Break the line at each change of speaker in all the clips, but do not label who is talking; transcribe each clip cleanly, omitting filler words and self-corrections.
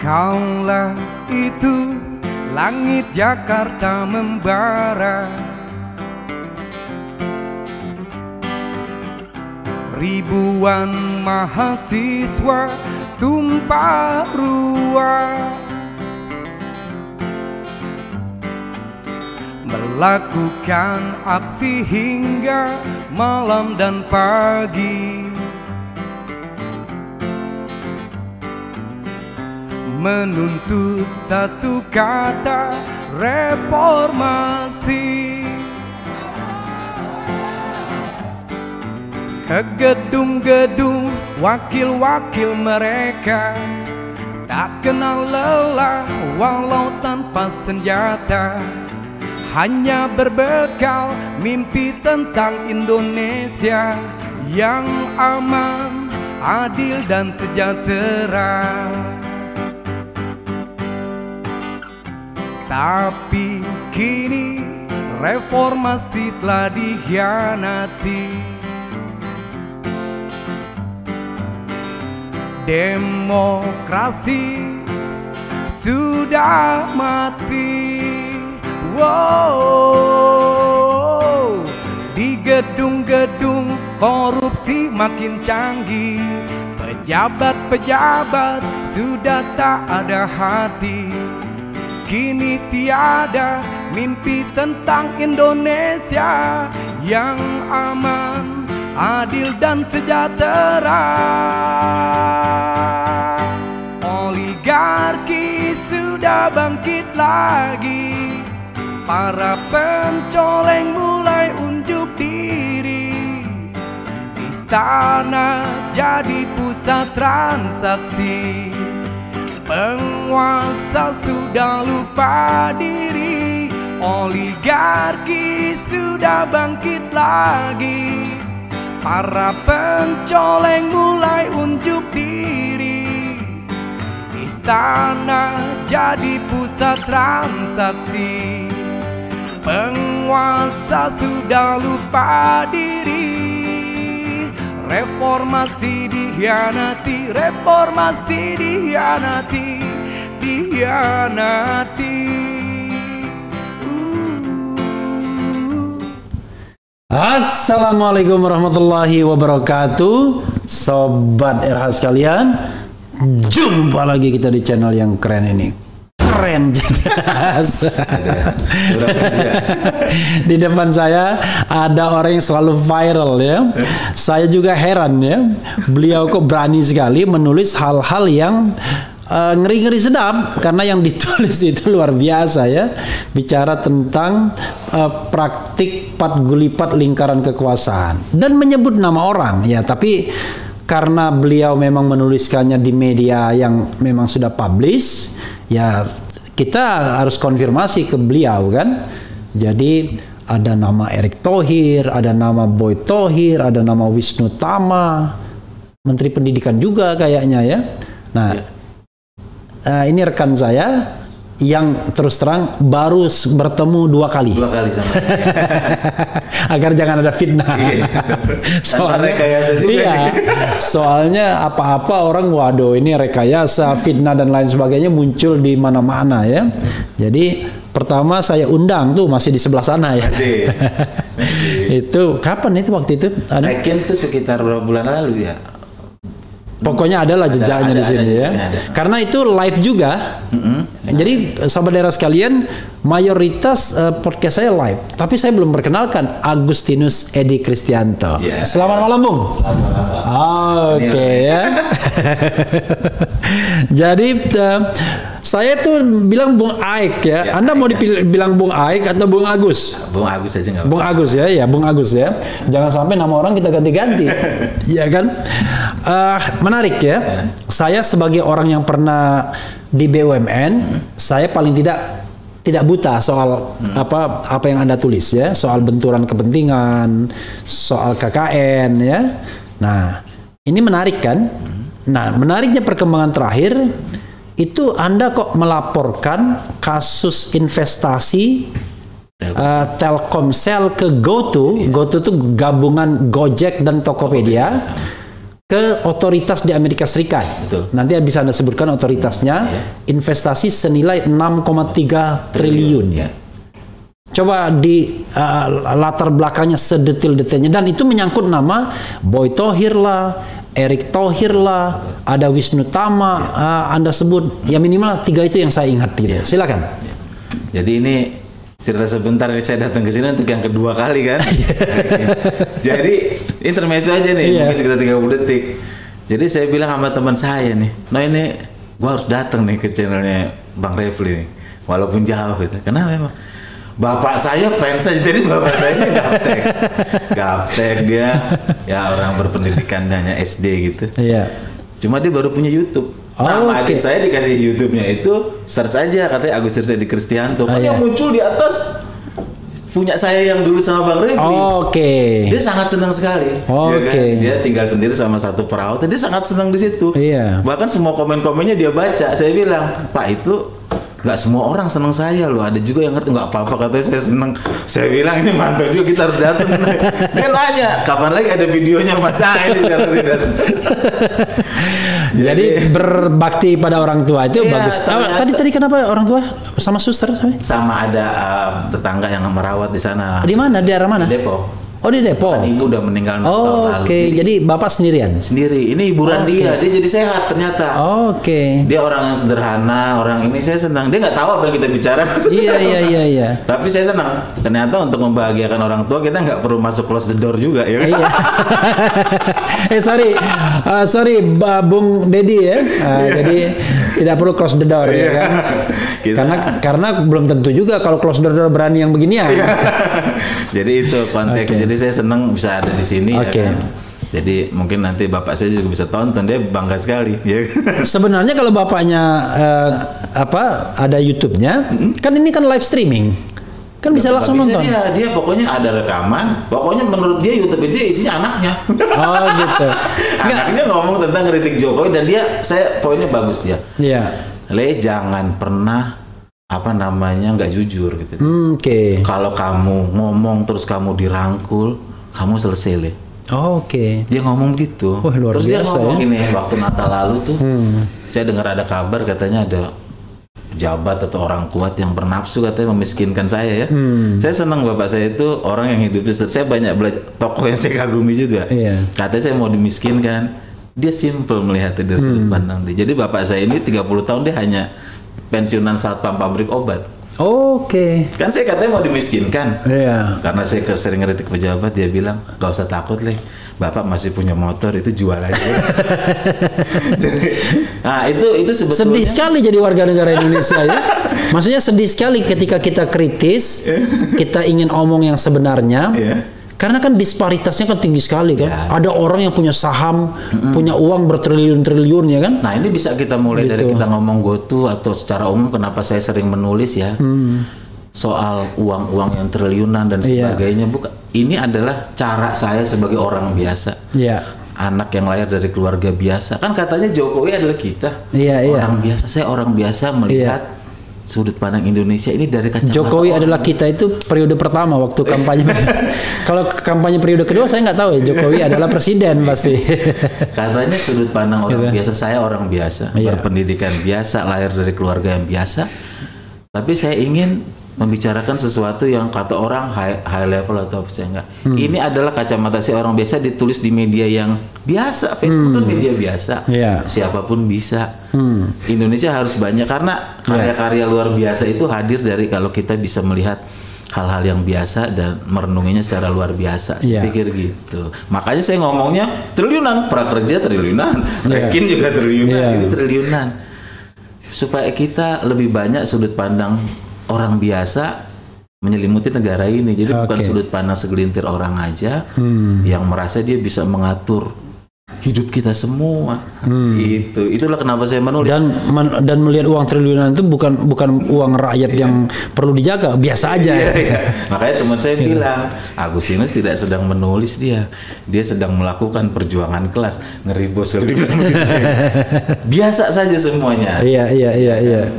Kala itu langit Jakarta membara, ribuan mahasiswa tumpah ruah melakukan aksi hingga malam dan pagi, menuntut satu kata, reformasi. Ke gedung-gedung wakil-wakil mereka tak kenal lelah walau tanpa senjata, hanya berbekal mimpi tentang Indonesia yang aman, adil dan sejahtera. Tapi kini reformasi telah dikhianati, demokrasi sudah mati. Wow, di gedung-gedung korupsi makin canggih, pejabat-pejabat sudah tak ada hati. Kini tiada mimpi tentang Indonesia yang aman, adil dan sejahtera. Oligarki sudah bangkit lagi, para pencoleng mulai unjuk diri. Istana jadi pusat transaksi, penguasa sudah lupa diri. Oligarki sudah bangkit lagi, para pencoleng mulai unjuk diri. Istana jadi pusat transaksi, penguasa sudah lupa diri. Reformasi dikhianati, reformasi dikhianati, dikhianati.
Assalamualaikum warahmatullahi wabarakatuh, Sobat RH sekalian. Jumpa lagi kita di channel yang keren ini. Keren jelas. Di depan saya ada orang yang selalu viral ya. Saya juga heran ya. Beliau kok berani sekali menulis hal-hal yang ngeri-ngeri sedap, karena yang ditulis itu luar biasa ya. Bicara tentang praktik pat gulipat lingkaran kekuasaan dan menyebut nama orang ya, tapi karena beliau memang menuliskannya di media yang memang sudah publish ya, kita harus konfirmasi ke beliau kan. Jadi ada nama Erick Thohir, ada nama Boy Thohir, ada nama Wisnu Tama, Menteri Pendidikan juga kayaknya ya. Nah, ini rekan saya yang terus terang baru bertemu dua kali sama agar jangan ada fitnah. Soalnya rekayasa juga. Iya, soalnya apa-apa orang waduh ini rekayasa, fitnah dan lain sebagainya muncul di mana-mana ya. Jadi pertama saya undang tuh masih di sebelah sana ya. Itu kapan itu waktu itu?
Mungkin tuh sekitar beberapa bulan lalu ya.
Pokoknya adalah jejaknya di sini ya. Karena itu live juga. Jadi sahabat daerah sekalian, mayoritas podcast saya live. Tapi saya belum perkenalkan Agustinus Edi Kristianto. Selamat malam, Bung. Oke ya. Jadi saya tuh bilang Bung Aik ya. Anda mau dibilang Bung Aik atau Bung Agus?
Bung Agus aja nggak apa-apa.
Bung Agus ya, ya Bung Agus ya. Jangan sampai nama orang kita ganti-ganti. Iya kan? Menarik ya. Saya sebagai orang yang pernah di BUMN, saya paling tidak buta soal apa yang Anda tulis ya, soal benturan kepentingan, soal KKN ya. Nah, ini menarik kan? Nah, menariknya perkembangan terakhir itu Anda kok melaporkan kasus investasi Telkomsel ke GoTo. GoTo itu gabungan Gojek dan Tokopedia. ke otoritas di Amerika Serikat.
Betul.
Nanti bisa Anda sebutkan otoritasnya. Investasi senilai 6,3 triliun.
Ya.
Coba di latar belakangnya sedetail-detailnya, dan itu menyangkut nama Boy Thohir lah, Erick Thohir lah, ada Wisnu Tama, Anda sebut, ya minimal 3 itu yang saya ingat gitu. Silakan.
Jadi ini cerita sebentar, saya datang ke sini untuk yang kedua kali kan. Jadi intermezzo aja nih, mungkin sekitar 30 detik. Jadi saya bilang sama teman saya nih, nah ini gua harus datang nih ke channelnya Bang Refli nih, walaupun jauh gitu. Kenapa emang? Bapak saya fans aja, jadi bapak saya ini gaptek dia, ya orang berpendidikan hanya SD gitu.
Iya.
Cuma dia baru punya YouTube. Adik saya dikasih YouTube-nya itu search aja, katanya Agus Rizedy Kristianto. Yang muncul di atas punya saya yang dulu sama Bang Refli. Dia sangat senang sekali. Dia tinggal sendiri sama satu perahu. Dia sangat senang di situ. Bahkan semua komen-komennya dia baca. Saya bilang, Pak, itu nggak semua orang senang saya loh. Ada juga yang ngerti. Nggak apa-apa, katanya saya senang. Saya bilang ini mantap juga, kita harus datang. Dia nanya, kapan lagi ada videonya Mas ini?
Jadi berbakti pada orang tua itu bagus. Tadi kenapa orang tua sama suster?
Sama ada tetangga yang merawat di sana.
Di mana? Di daerah mana?
Di Depok.
Oh, di Depok.
Ibu udah meninggal 4 tahun lalu.
Jadi bapak sendirian?
Sendiri. Ini hiburan dia jadi sehat ternyata. Dia orang yang sederhana, orang ini saya senang. Dia nggak tahu apa yang kita bicara.
Iya.
Tapi saya senang. Ternyata untuk membahagiakan orang tua kita nggak perlu masuk close the door juga ya.
Sorry, Bung Dedi ya. Jadi tidak perlu close the door ya kan. Karena belum tentu juga kalau close the door berani yang beginian.
Jadi itu konteks. Jadi saya senang bisa ada di sini ya kan. Jadi mungkin nanti bapak saya juga bisa tonton, dia bangga sekali ya.
Sebenarnya kalau bapaknya ada YouTube-nya, kan ini kan live streaming. Kan bisa langsung nonton.
Dia pokoknya ada rekaman. Pokoknya menurut dia YouTube itu isinya anaknya.
Oh gitu.
Anaknya ngomong tentang kritik Jokowi dan poinnya bagus dia.
Iya.
Jangan pernah nggak jujur gitu. Kalau kamu ngomong terus kamu dirangkul, kamu selesai Le. Dia ngomong gitu.
Terus
dia
biasa,
ngomong gini, waktu Natal lalu tuh, saya dengar ada kabar katanya ada jabat atau orang kuat yang bernafsu katanya memiskinkan saya ya. Saya senang bapak saya itu orang yang hidupnya, saya banyak belajar tokoh yang saya kagumi juga. Katanya saya mau dimiskinkan. Dia simple melihatnya dari sudut pandang dia. Jadi bapak saya ini 30 tahun dia hanya pensiunan satpam pabrik obat. Kan saya katanya mau dimiskinkan. Karena saya sering ngeritik pejabat, dia bilang gak usah takut Le, bapak masih punya motor, itu jual aja. Jadi, itu sebetulnya
sedih sekali jadi warga negara Indonesia ya. Maksudnya sedih sekali ketika kita kritis, kita ingin omong yang sebenarnya. Karena kan disparitasnya kan tinggi sekali kan. Ada orang yang punya saham, punya uang bertriliun-triliun ya kan.
Nah ini bisa kita mulai dari kita ngomong GoTo atau secara umum kenapa saya sering menulis ya. Soal uang-uang yang triliunan dan sebagainya. Ini adalah cara saya sebagai orang biasa. Anak yang lahir dari keluarga biasa. Kan katanya Jokowi adalah kita. Orang biasa. Saya orang biasa melihat sudut pandang Indonesia ini dari kacamata
Jokowi adalah kita itu periode pertama waktu kampanye. Kalau kampanye periode kedua saya nggak tahu ya. Jokowi adalah presiden pasti.
Katanya sudut pandang orang biasa, saya orang biasa, berpendidikan biasa, lahir dari keluarga yang biasa. Tapi saya ingin membicarakan sesuatu yang kata orang high level atau apa enggak. Ini adalah kacamata si orang biasa ditulis di media yang biasa. Facebook kan media biasa. Siapapun bisa. Indonesia harus banyak karena karya-karya luar biasa itu hadir dari kalau kita bisa melihat hal-hal yang biasa dan merenunginya secara luar biasa. Saya pikir gitu. Makanya saya ngomongnya triliunan, prakerja triliunan, Rekin juga triliunan, ini triliunan. Supaya kita lebih banyak sudut pandang orang biasa menyelimuti negara ini. Jadi bukan sudut pandang segelintir orang aja yang merasa dia bisa mengatur hidup kita semua. Itulah kenapa saya menulis.
Dan melihat uang triliunan itu bukan uang rakyat yang perlu dijaga, biasa aja.
Makanya teman saya bilang, Agustinus tidak sedang menulis dia sedang melakukan perjuangan kelas. Ngeri bos biasa saja semuanya.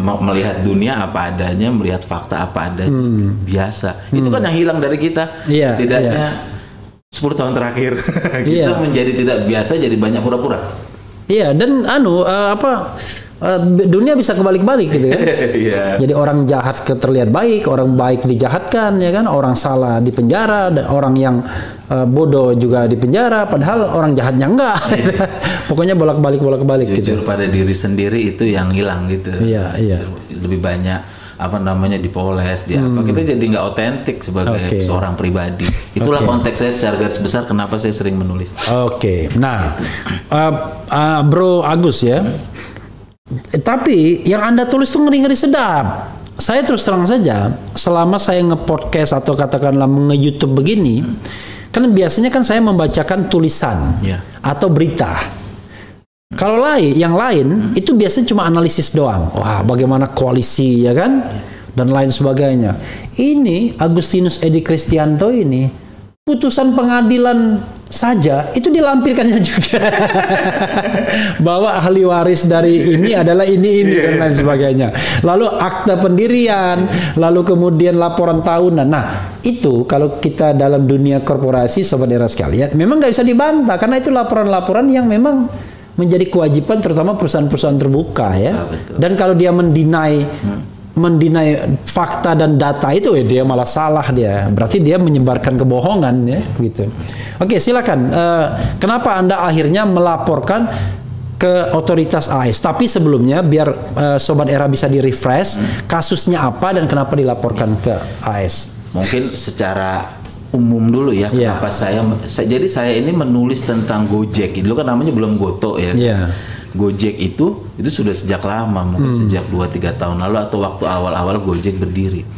Melihat dunia apa adanya, melihat fakta apa adanya. Biasa. Itu kan yang hilang dari kita. Setidaknya 10 tahun terakhir kita menjadi tidak biasa, jadi banyak pura-pura.
Iya, dan dunia bisa kebalik-balik gitu kan. Jadi orang jahat terlihat baik, orang baik dijahatkan ya kan, orang salah dipenjara, dan orang yang bodoh juga dipenjara, padahal orang jahatnya enggak. Pokoknya bolak-balik
Jujur
gitu.
pada diri sendiri itu yang hilang gitu.
Iya.
Lebih banyak dipoles kita jadi nggak otentik sebagai seorang pribadi. Itulah konteks saya secara garis besar kenapa saya sering menulis.
Nah Bro Agus ya, tapi yang Anda tulis tuh ngeri-ngeri sedap. Saya terus terang saja, selama saya nge-podcast atau katakanlah nge-YouTube begini, kan biasanya kan saya membacakan tulisan atau berita. Kalau yang lain itu biasanya cuma analisis doang. Wah, bagaimana koalisi ya kan, dan lain sebagainya. Ini Agustinus Edi Kristianto ini putusan pengadilan saja itu dilampirkannya juga bahwa ahli waris dari ini adalah ini dan lain sebagainya. Lalu akta pendirian, lalu kemudian laporan tahunan. Nah, itu kalau kita dalam dunia korporasi, sobat era sekalian, memang nggak bisa dibantah karena itu laporan-laporan yang memang menjadi kewajiban terutama perusahaan-perusahaan terbuka ya. Dan kalau dia mendinai fakta dan data itu, dia malah salah dia. Berarti dia menyebarkan kebohongan ya gitu. Oke, silakan. Kenapa Anda akhirnya melaporkan ke otoritas AS? Tapi sebelumnya biar sobat era bisa di-refresh, kasusnya apa dan kenapa dilaporkan ke AS? Mungkin
secara umum dulu ya, kenapa jadi saya ini menulis tentang Gojek. Dulu kan namanya belum Goto ya. Gojek itu sudah sejak lama, mungkin sejak 2-3 tahun lalu atau waktu awal-awal Gojek berdiri.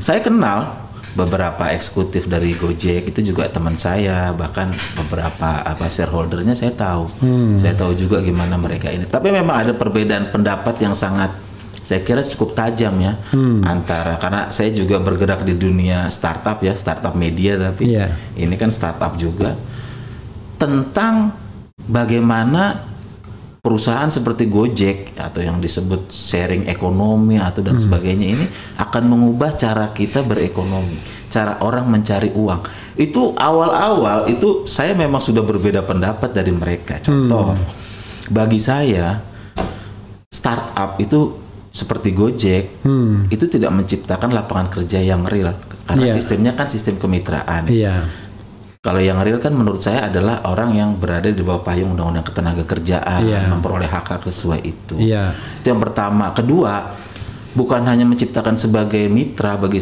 Saya kenal beberapa eksekutif dari Gojek, itu juga teman saya, bahkan beberapa shareholdernya saya tahu. Saya tahu juga gimana mereka ini. Tapi memang ada perbedaan pendapat yang sangat, saya kira cukup tajam ya, antara, karena saya juga bergerak di dunia startup ya, startup media, tapi ini kan startup juga, tentang bagaimana perusahaan seperti Gojek atau yang disebut sharing ekonomi atau dan sebagainya ini akan mengubah cara kita berekonomi, cara orang mencari uang. Itu awal-awal itu saya memang sudah berbeda pendapat dari mereka. Contoh, bagi saya startup itu seperti Gojek itu tidak menciptakan lapangan kerja yang real karena sistemnya kan sistem kemitraan. Kalau yang real kan menurut saya adalah orang yang berada di bawah payung undang-undang ketenaga kerjaan, memperoleh hak-hak sesuai itu. Itu yang pertama. Kedua, bukan hanya menciptakan sebagai mitra bagi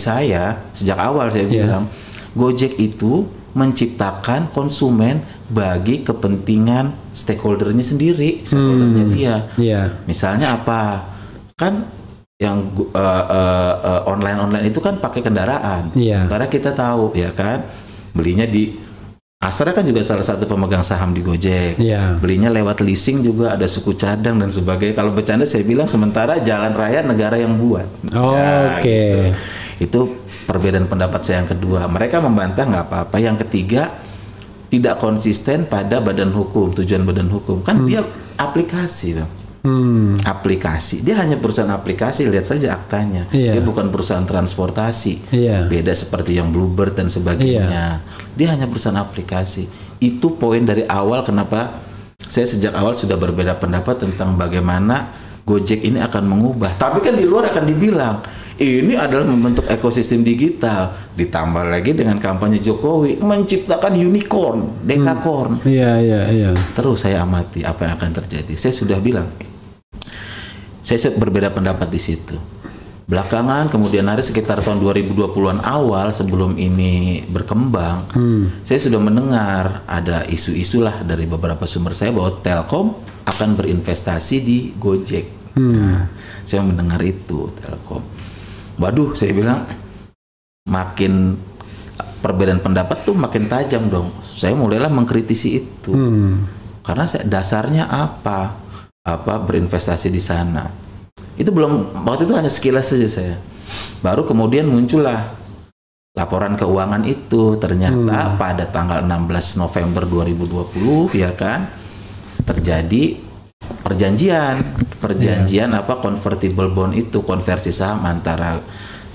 saya sejak awal saya bilang Gojek itu menciptakan konsumen bagi kepentingan stakeholdernya sendiri, stakeholdernya dia. Misalnya apa? Kan yang online itu kan pakai kendaraan. Sementara kita tahu ya kan, belinya di Astra kan juga salah satu pemegang saham di Gojek. Belinya lewat leasing juga, ada suku cadang dan sebagainya. Kalau bercanda saya bilang sementara jalan raya negara yang buat. Gitu. Itu perbedaan pendapat saya yang kedua. Mereka membantah nggak apa-apa. Yang ketiga, tidak konsisten pada badan hukum, tujuan badan hukum. Kan dia aplikasi dong. Aplikasi, dia hanya perusahaan aplikasi, lihat saja aktanya. Dia bukan perusahaan transportasi. Beda seperti yang Bluebird dan sebagainya. Dia hanya perusahaan aplikasi. Itu poin dari awal kenapa saya sejak awal sudah berbeda pendapat tentang bagaimana Gojek ini akan mengubah. Tapi kan di luar akan dibilang ini adalah membentuk ekosistem digital, ditambah lagi dengan kampanye Jokowi menciptakan unicorn, dekakorn. Terus saya amati apa yang akan terjadi. Saya sudah bilang, saya berbeda pendapat di situ. Belakangan kemudian hari sekitar tahun 2020-an awal sebelum ini berkembang, saya sudah mendengar ada isu-isu lah dari beberapa sumber saya bahwa Telkom akan berinvestasi di Gojek. Saya mendengar itu Telkom. Waduh, saya bilang makin perbedaan pendapat tuh makin tajam dong. Saya mulailah mengkritisi itu. Karena dasarnya apa berinvestasi di sana. Itu belum, waktu itu hanya sekilas saja saya. Baru kemudian muncullah laporan keuangan itu. Ternyata pada tanggal 16 November 2020 ya kan terjadi perjanjian convertible bond itu, konversi saham antara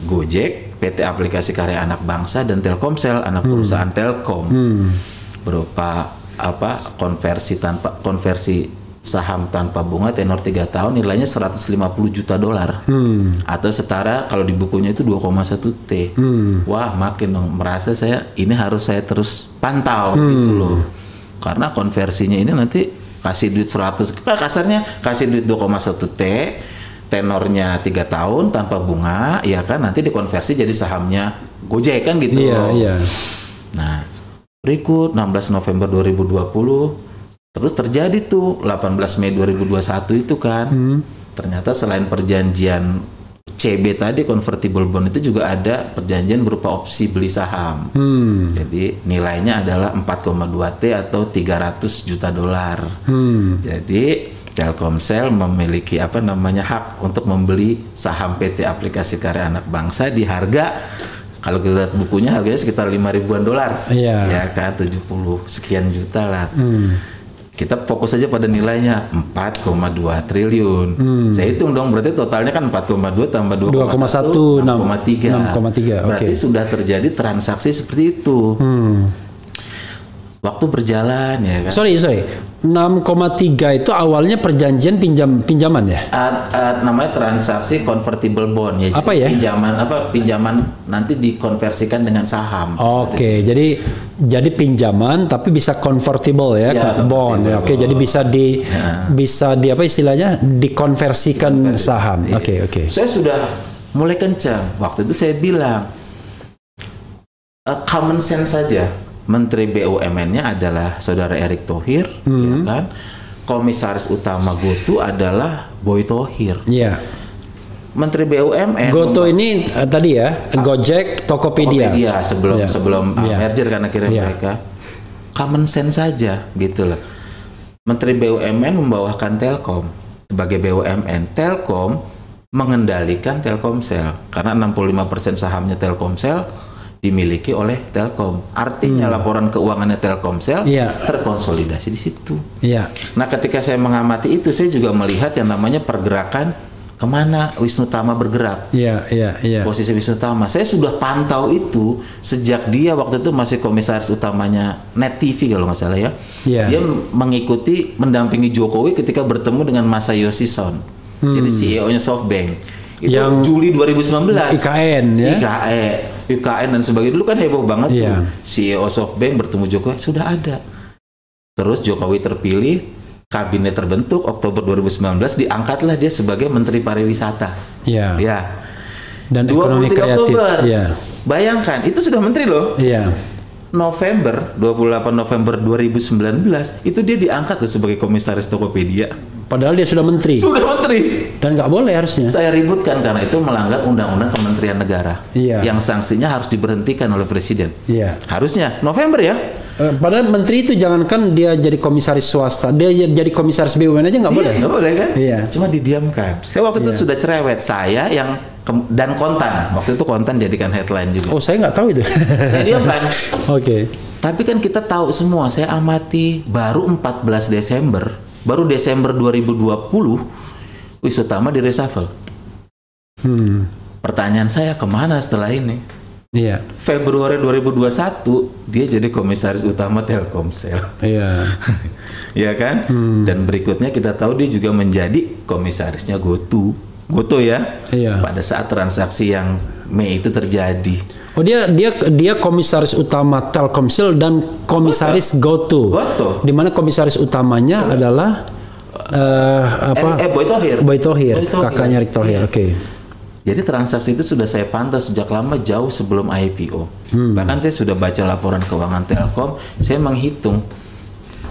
Gojek, PT Aplikasi Karya Anak Bangsa, dan Telkomsel, anak perusahaan Telkom, berupa konversi saham tanpa bunga tenor 3 tahun nilainya 150 juta dolar, atau setara kalau di bukunya itu 2,1 T. Wah, makin dong merasa ini harus saya terus pantau gitu loh, karena konversinya ini nanti kasih duit 100, kasarnya kasih duit 2,1 T, tenornya 3 tahun tanpa bunga, ya kan, nanti dikonversi jadi sahamnya Gojek kan gitu.
Iya.
Nah, berikut 16 November 2020 terus terjadi tuh 18 Mei 2021 itu kan. Ternyata selain perjanjian CB tadi, convertible bond, itu juga ada perjanjian berupa opsi beli saham. Jadi nilainya adalah 4,2 T atau 300 juta dolar. Jadi Telkomsel memiliki hak untuk membeli saham PT Aplikasi Karya Anak Bangsa di harga, kalau kita lihat bukunya harganya sekitar 5 ribuan dolar. Ya kan, 70 sekian juta lah. Kita fokus saja pada nilainya 4,2 triliun. Saya hitung dong, berarti totalnya kan 4,2 tambah 2,1 6,3. Berarti sudah terjadi transaksi seperti itu. Waktu berjalan ya kan.
Sorry. 6,3 itu awalnya perjanjian pinjaman ya?
Namanya transaksi convertible bond ya.
Apa ya?
Pinjaman nanti dikonversikan dengan saham.
Oke, jadi pinjaman tapi bisa convertible ya, ke bond. Oke, jadi bisa di apa istilahnya? Dikonversikan saham. Oke.
Saya sudah mulai kencang. Waktu itu saya bilang common sense saja. Menteri BUMN-nya adalah Saudara Erick Thohir, ya kan? Komisaris utama GoTo adalah Boy Thohir.
Iya.
Menteri BUMN.
GoTo ini tadi ya, Gojek, Tokopedia
sebelum merger kan akhirnya mereka. Common sense saja gitu loh. Menteri BUMN membawakan Telkom sebagai BUMN. Telkom mengendalikan Telkomsel karena 65% sahamnya Telkomsel dimiliki oleh Telkom. Artinya laporan keuangannya Telkomsel terkonsolidasi di situ. Nah, ketika saya mengamati itu, saya juga melihat yang namanya pergerakan kemana Wisnu Tama bergerak. Posisi Wisnu Tama. Saya sudah pantau itu sejak dia waktu itu masih komisaris utamanya Net TV kalau nggak salah ya. Dia mengikuti, mendampingi Jokowi ketika bertemu dengan Masayoshi Son. Jadi CEO-nya SoftBank. Itu yang Juli 2019. IKN dan sebagainya, dulu kan heboh banget tuh. CEO SoftBank bertemu Jokowi, sudah ada. Terus Jokowi terpilih, kabinet terbentuk, Oktober 2019 diangkatlah dia sebagai Menteri Pariwisata. Dan ekonomi kreatif. Bayangkan, itu sudah menteri loh. 28 November 2019 itu dia diangkat tuh sebagai komisaris Tokopedia.
Padahal dia sudah menteri. Dan nggak boleh harusnya.
Saya ributkan karena itu melanggar Undang-Undang Kementerian Negara. Yang sanksinya harus diberhentikan oleh Presiden. Harusnya November ya.
Padahal menteri itu jangankan dia jadi komisaris swasta, dia jadi komisaris BUMN aja nggak boleh.
Nggak boleh kan? Cuma didiamkan. Saya waktu itu sudah cerewet. Saya dan Kontan. Waktu itu Kontan jadikan headline juga.
Oh, saya nggak tahu itu.
Saya diamkan.
Oke.
Tapi kan kita tahu semua. Saya amati baru 14 Desember. Baru Desember 2020 Wisnu Tama di reshuffle. Pertanyaan saya, kemana setelah ini? Februari 2021 dia jadi komisaris utama Telkomsel. Ya kan? Dan berikutnya kita tahu dia juga menjadi komisarisnya GoTo ya. Pada saat transaksi yang Mei itu terjadi.
Oh, dia komisaris utama Telkomsel dan komisaris GoTo. Di mana komisaris utamanya adalah Boy Thohir, kakaknya Erick Thohir.
Jadi transaksi itu sudah saya pantau sejak lama, jauh sebelum IPO. Bahkan saya sudah baca laporan keuangan Telkom, saya menghitung.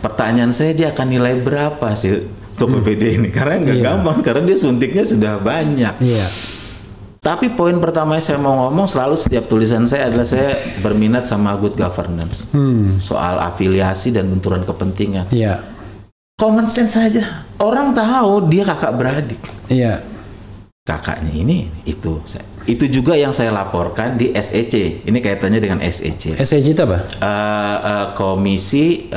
Pertanyaan saya, dia akan nilai berapa sih Tokopedia ini? Karena nggak gampang, karena dia suntiknya sudah banyak. Tapi poin pertama yang saya mau ngomong, selalu setiap tulisan saya adalah saya berminat sama good governance. Soal afiliasi dan benturan kepentingan. Common sense saja. Orang tahu dia kakak beradik. Kakaknya ini, itu juga yang saya laporkan di SEC. Ini kaitannya dengan SEC.
SEC itu apa?
Komisi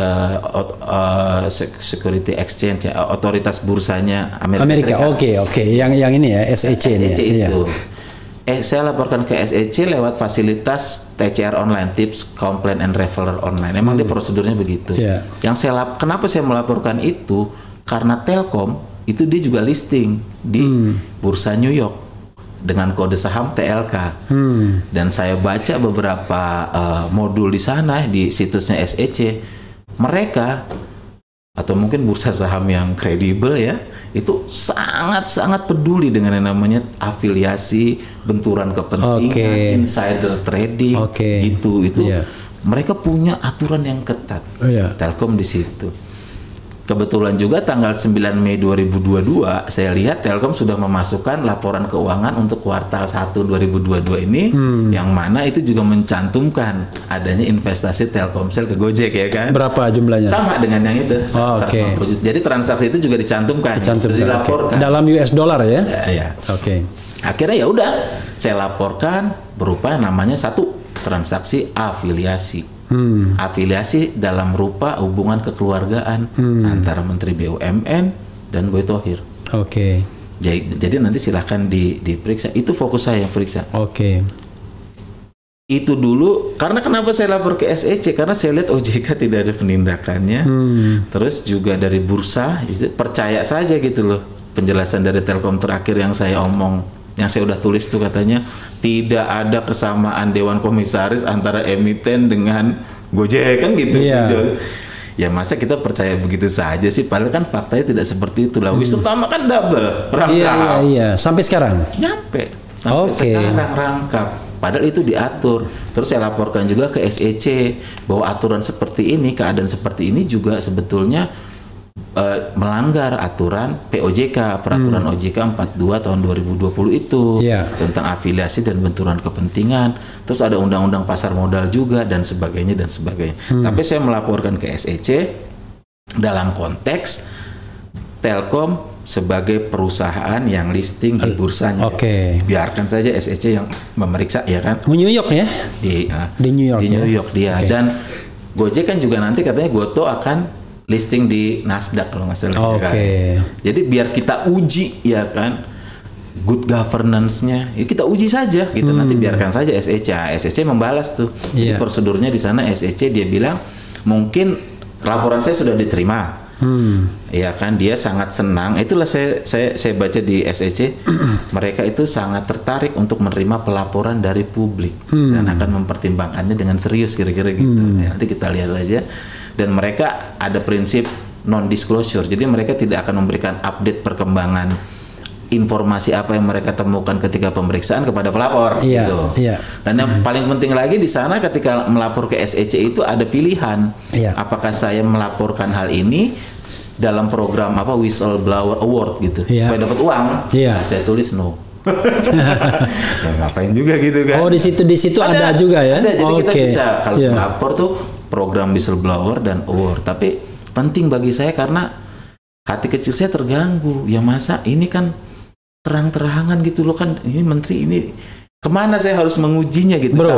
Security Exchange, Otoritas Bursanya Amerika.
Oke. Yang ini ya, SEC ini.
SEC itu. saya laporkan ke SEC lewat fasilitas TCR online, tips, complaint and referral online. Emang dia prosedurnya begitu.
Yeah.
Yang kenapa saya melaporkan itu karena Telkom itu dia juga listing di Bursa New York dengan kode saham TLK. Dan saya baca beberapa modul di sana di situsnya SEC. Mereka atau mungkin bursa saham yang kredibel ya, itu sangat-sangat peduli dengan yang namanya afiliasi, benturan kepentingan, insider trading, gitu. Mereka punya aturan yang ketat. Telkom di situ. Kebetulan juga tanggal 9 Mei 2022 saya lihat Telkom sudah memasukkan laporan keuangan untuk kuartal 1 2022 ini, yang mana itu juga mencantumkan adanya investasi Telkomsel ke Gojek ya kan.
Berapa jumlahnya?
Sama dengan yang itu. 150 juta. Jadi transaksi itu juga dicantumkan. Dilaporkan.
Dalam US dollar ya?
Ya. Akhirnya ya udah saya laporkan berupa namanya satu transaksi afiliasi. Afiliasi dalam rupa hubungan kekeluargaan antara Menteri BUMN dan Boy Thohir. Jadi nanti silahkan diperiksa. Itu fokus saya yang periksa. Itu dulu. Karena kenapa saya lapor ke SEC? Karena saya lihat OJK tidak ada penindakannya. Terus juga dari bursa itu percaya saja gitu loh. Penjelasan dari Telkom terakhir yang saya omong, yang saya udah tulis tuh katanya tidak ada kesamaan Dewan Komisaris antara emiten dengan Gojek kan gitu. Ya masa kita percaya begitu saja sih, padahal kan faktanya tidak seperti itu lah. Wisutama kan double rangkap.
Sampai sekarang
sampai sekarang rangkap, padahal itu diatur. Terus saya laporkan juga ke SEC bahwa aturan seperti ini, keadaan seperti ini juga sebetulnya melanggar aturan POJK, peraturan OJK 42 tahun 2020 itu tentang afiliasi dan benturan kepentingan. Terus ada undang-undang pasar modal juga dan sebagainya. Tapi saya melaporkan ke SEC dalam konteks Telkom sebagai perusahaan yang listing di bursanya. Biarkan saja SEC yang memeriksa ya kan.
New York ya? Di New York.
Di New York dia. Dan Gojek kan juga nanti katanya Goto akan listing di Nasdaq kalau nggak salah. Kan? Jadi biar kita uji ya kan good governance-nya, ya kita uji saja gitu. Nanti biarkan saja SEC membalas tuh. Jadi prosedurnya di sana SEC dia bilang mungkin laporan saya sudah diterima. Ya kan dia sangat senang. Itulah saya baca di SEC mereka itu sangat tertarik untuk menerima pelaporan dari publik dan akan mempertimbangkannya dengan serius kira-kira gitu. Ya, nanti kita lihat aja. Dan mereka ada prinsip non-disclosure, jadi mereka tidak akan memberikan update perkembangan informasi apa yang mereka temukan ketika pemeriksaan kepada pelapor. Gitu. Dan yang paling penting lagi di sana ketika melapor ke SEC itu ada pilihan, apakah saya melaporkan hal ini dalam program apa whistleblower award gitu supaya dapat uang. Nah, saya tulis no. Ya, ngapain juga gitu kan?
Di situ ada juga ya.
Ada, jadi kita bisa kalau melapor tuh program whistleblower dan award. Tapi penting bagi saya karena hati kecil saya terganggu. Ya masa ini kan terang-terangan gitu loh kan, ini menteri ini kemana saya harus mengujinya gitu.
Bro,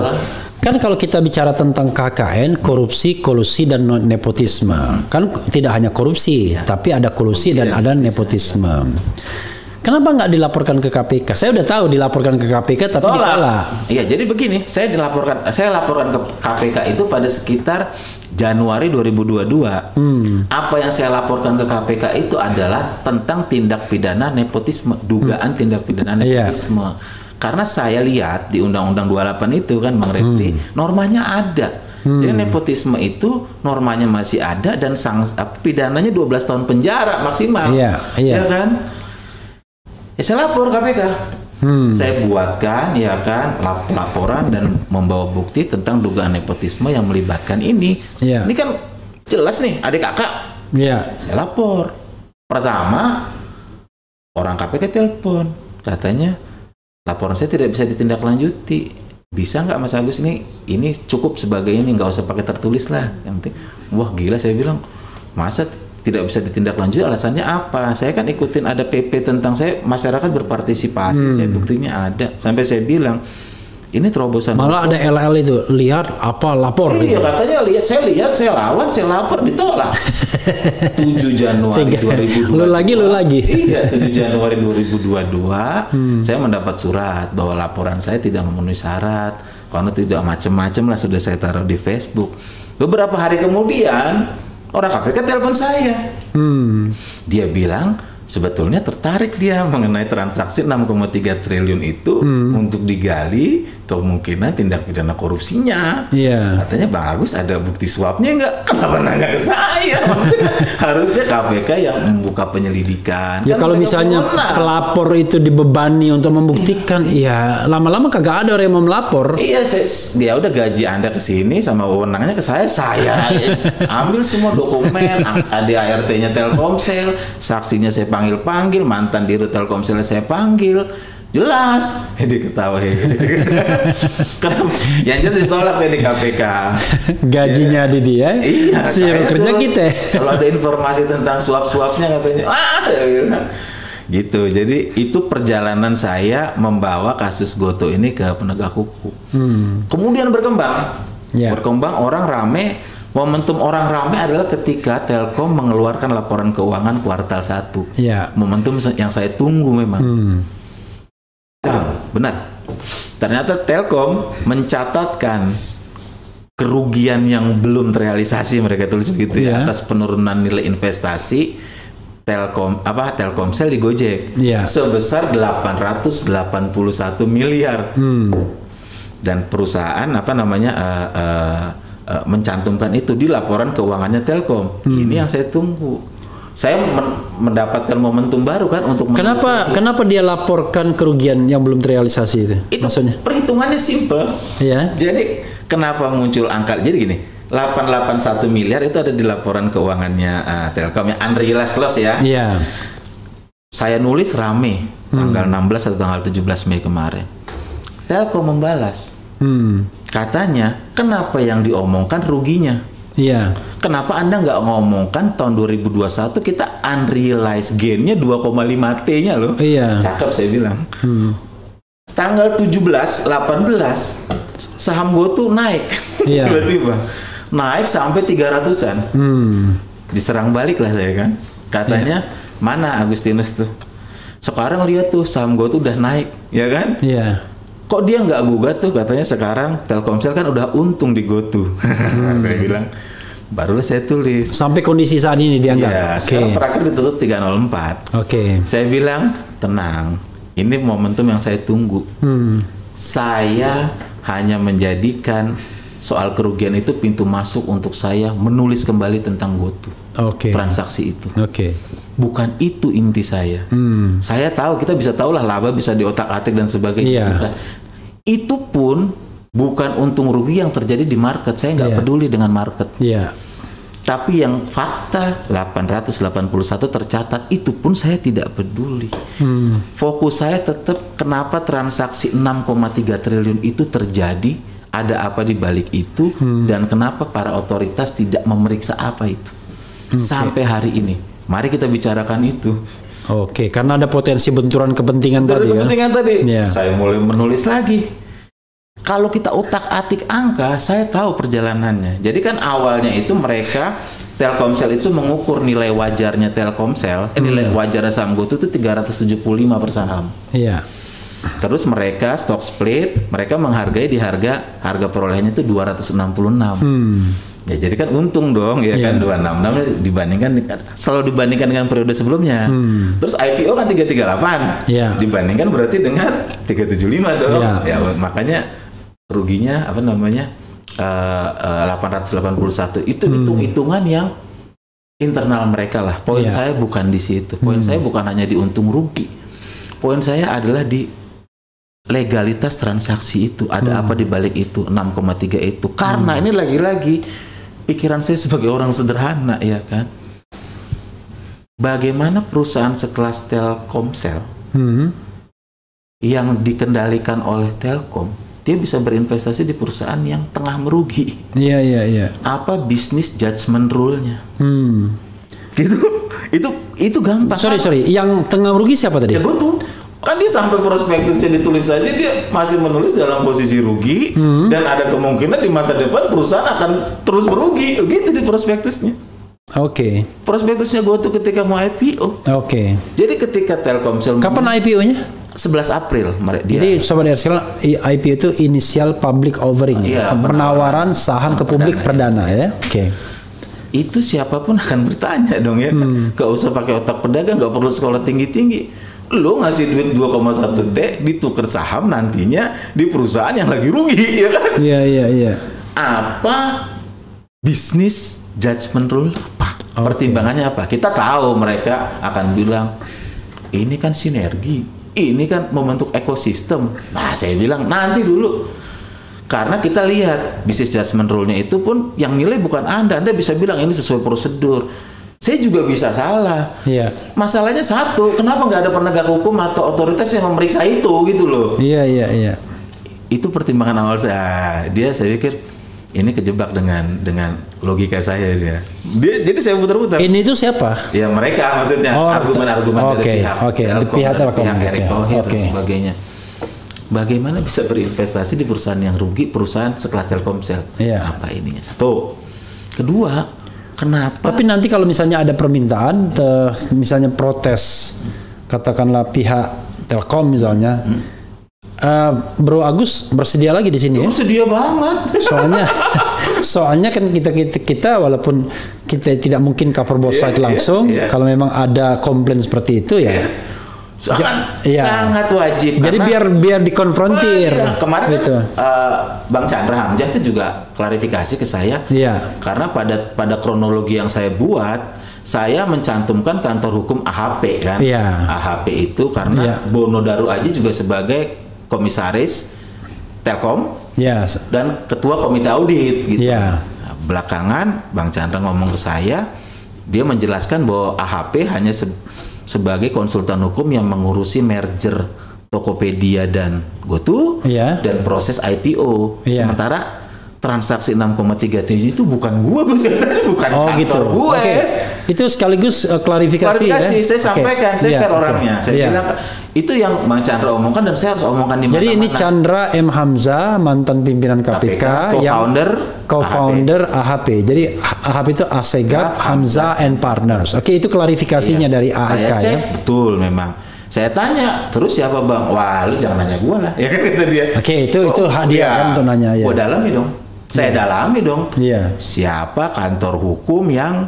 kan kalau kita bicara tentang KKN, korupsi, kolusi dan nepotisme, kan tidak hanya korupsi, tapi ada kolusi dan ada nepotisme. Kenapa nggak dilaporkan ke KPK? Saya udah tahu dilaporkan ke KPK tapi ditolak.
Iya, jadi begini, saya laporkan ke KPK itu pada sekitar Januari 2022. Apa yang saya laporkan ke KPK itu adalah tentang tindak pidana nepotisme, dugaan tindak pidana nepotisme. Karena saya lihat di Undang-Undang 28 itu kan Bang Refli, normanya ada. Jadi nepotisme itu normanya masih ada dan pidananya 12 tahun penjara maksimal. Ya kan? Ya, saya lapor KPK. Saya buatkan ya kan laporan dan membawa bukti tentang dugaan nepotisme yang melibatkan ini. Ini kan jelas nih adik kakak. Saya lapor. Pertama orang KPK telepon, katanya laporan saya tidak bisa ditindaklanjuti. Bisa nggak Mas Agus ini cukup sebagai ini, nggak usah pakai tertulis lah. Yang penting, wah gila saya bilang, masa tidak bisa ditindaklanjuti, alasannya apa? Saya kan ikutin ada PP tentang saya masyarakat berpartisipasi, saya buktinya ada. Sampai saya bilang Ini terobosan.
Malah ada LL itu, lihat apa lapor.
Iya,
gitu.
katanya lihat, saya lawan, saya lapor, ditolak. 7 Januari 2022.
Lu lagi.
Iya, 7 Januari 2022, saya mendapat surat bahwa laporan saya tidak memenuhi syarat, karena tidak macam-macam lah, sudah saya taruh di Facebook. Beberapa hari kemudian, orang KPK telepon saya. Dia bilang, sebetulnya tertarik dia mengenai transaksi 6,3 triliun itu untuk digali kemungkinan tindak pidana korupsinya.
Iya.
Katanya bagus, ada bukti suapnya enggak? Kenapa nanya ke saya? Maksudnya, harusnya KPK yang membuka penyelidikan.
Ya
kan
kalau misalnya pelapor itu dibebani untuk membuktikan, ya lama-lama kagak ada orang yang mau melapor.
Iya, dia udah gaji Anda ke sini sama wewenangnya ke saya ambil semua dokumen, ADART-nya Telkomsel, saksinya saya panggil, mantan dirut Telkomsel saya panggil. Jelas, dia ketawa. Karena yang jelas ditolak saya di KPK.
Gajinya di dia.
Iya,
kerja kita.
Kalau ada informasi tentang suap-suapnya katanya, gitu. Jadi itu perjalanan saya membawa kasus Gotoh ini ke penegak hukum. Kemudian berkembang. Berkembang, orang rame. Momentum orang rame adalah ketika Telkom mengeluarkan laporan keuangan kuartal 1. Momentum yang saya tunggu memang. Benar. Ternyata Telkom mencatatkan kerugian yang belum terrealisasi, mereka tulis begitu ya, atas penurunan nilai investasi Telkomsel di Gojek sebesar 881 miliar. Dan perusahaan mencantumkan itu di laporan keuangannya Telkom. Ini yang saya tunggu. Saya mendapatkan momentum baru kan untuk
kenapa dia laporkan kerugian yang belum terrealisasi itu? Maksudnya
perhitungannya simple.
Ya.
Jadi kenapa muncul angka? Jadi gini, 881 miliar itu ada di laporan keuangannya Telkom yang unrealized loss ya. Iya. Saya nulis rame tanggal 16 atau tanggal 17 Mei kemarin. Telkom membalas. Katanya, kenapa yang diomongkan ruginya? Iya. Kenapa Anda nggak ngomongkan tahun 2021 kita unrealized gain-nya 2,5 T-nya loh. Iya. Cakep saya bilang. Tanggal 17, 18 saham Gotoh naik. Tiba-tiba naik sampai 300-an. Diserang balik lah saya kan. Katanya, mana Agustinus tuh? Sekarang lihat tuh saham Gotoh udah naik, ya kan? Iya. Kok dia nggak gugat tuh, katanya sekarang Telkomsel kan udah untung di Gotoh. Saya bilang, barulah saya tulis. Sampai kondisi saat ini dianggap? Ya, sekarang terakhir ditutup 304. Saya bilang, tenang, ini momentum yang saya tunggu. Saya hanya menjadikan soal kerugian itu pintu masuk untuk saya menulis kembali tentang Gotoh. Transaksi itu. Bukan itu inti saya. Saya tahu, kita bisa tahu lah laba bisa diotak-atik dan sebagainya. Itu pun bukan untung rugi yang terjadi di market. Saya nggak peduli dengan market. Tapi yang fakta 881 tercatat, itu pun saya tidak peduli. Fokus saya tetap kenapa transaksi 6,3 triliun itu terjadi, ada apa di balik itu, dan kenapa para otoritas tidak memeriksa apa itu. Sampai hari ini. Mari kita bicarakan itu. Karena ada potensi benturan kepentingan tadi. Saya mulai menulis lagi. Kalau kita utak-atik angka, saya tahu perjalanannya. Jadi kan awalnya itu mereka Telkomsel itu mengukur nilai wajarnya Telkomsel, nilai wajarnya saham Gotoh itu 375 per saham. Iya. Terus mereka stock split, mereka menghargai di harga perolehannya itu 266. Ya jadi kan untung dong ya kan, 266 dibandingkan selalu dibandingkan dengan periode sebelumnya. Terus IPO kan 338. Dibandingkan berarti dengan 375 dong. Ya makanya ruginya 881 itu hitung-hitungan yang internal mereka lah. Poin saya bukan di situ. Poin saya bukan hanya di untung rugi. Poin saya adalah di legalitas transaksi itu. Ada apa di balik itu 6,3 itu. Karena ini lagi-lagi pikiran saya sebagai orang sederhana ya kan. Bagaimana perusahaan sekelas Telkomsel yang dikendalikan oleh Telkom, dia bisa berinvestasi di perusahaan yang tengah merugi. Iya. Apa bisnis judgment rule-nya? Gitu. Itu gampang.
Sorry. Yang tengah merugi siapa tadi?
Ya Gotoh. Kan dia sampai prospektusnya ditulis saja dia masih menulis dalam posisi rugi dan ada kemungkinan di masa depan perusahaan akan terus merugi. Gitu di prospektusnya.
Oke.
Prospektusnya gue tuh ketika mau IPO.
Oke.
Jadi ketika Telkomsel
Kapan IPO-nya?
11 April dia.
Jadi Sobat RSK, IPO itu initial public offering, penawaran saham ke publik perdana ya. Oke.
Itu siapapun akan bertanya dong ya. Gak usah pakai otak pedagang, gak perlu sekolah tinggi-tinggi. Lo ngasih duit 2,1 T ditukar saham nantinya di perusahaan yang lagi rugi, ya kan?
Iya.
Apa bisnis judgment rule apa? Pertimbangannya apa? Kita tahu mereka akan bilang ini kan sinergi, ini kan membentuk ekosistem. Nah, saya bilang nanti dulu. Karena kita lihat bisnis judgment rule-nya itu pun yang nilai bukan Anda bisa bilang ini sesuai prosedur. Saya juga bisa salah.
Iya.
Masalahnya satu, kenapa nggak ada penegak hukum atau otoritas yang memeriksa itu gitu loh?
Iya.
Itu pertimbangan awal saya. Saya pikir ini kejebak dengan logika saya dia. Jadi saya putar-putar.
Ini itu siapa?
Ya mereka maksudnya argumen-argumen dari pihak Telkom, pihak Erick Thohir dan sebagainya. Bagaimana bisa berinvestasi di perusahaan yang rugi, perusahaan sekelas Telkomsel?
Iya.
Apa ininya? Satu. Kedua, kenapa?
Tapi nanti kalau misalnya ada permintaan, misalnya protes, katakanlah pihak Telkom misalnya, Bro Agus bersedia lagi di sini ya?
Bersedia banget.
Soalnya kan kita walaupun kita tidak mungkin cover both side langsung, kalau memang ada komplain seperti itu ya.
Sangat wajib.
Jadi biar dikonfrontir.
Kemarin gitu. Bang Chandra Hamzah itu juga klarifikasi ke saya.
Iya.
Karena pada kronologi yang saya buat, saya mencantumkan kantor hukum AHP kan.
Iya.
AHP itu karena Bono Daru Aji juga sebagai komisaris Telkom.
Iya.
Dan ketua komite audit gitu.
Iya.
Nah, belakangan Bang Chandra ngomong ke saya, dia menjelaskan bahwa AHP hanya sebagai konsultan hukum yang mengurusi merger Tokopedia dan GoTo dan proses IPO. Sementara transaksi 6,3 triliun itu bukan gua, bukan kantor gue.
Itu sekaligus klarifikasi ya.
Saya sampaikan, saya fair orangnya. Saya bilang itu yang Bang Chandra omongkan dan saya harus omongkan di mana-mana.
Jadi ini Chandra M. Hamzah, mantan pimpinan KPK, co-founder AHP. Jadi AHP itu Assegaf Hamzah and Partners. Oke, itu klarifikasinya dari AHK.
Saya cek, betul memang. Saya tanya, terus siapa Bang? Wah, lu jangan nanya gua lah. Ya kan kata dia.
Oke, itu hak dia kan untuk nanya ya.
Gua dalami dong. Saya dalami dong.
Iya.
Siapa kantor hukum yang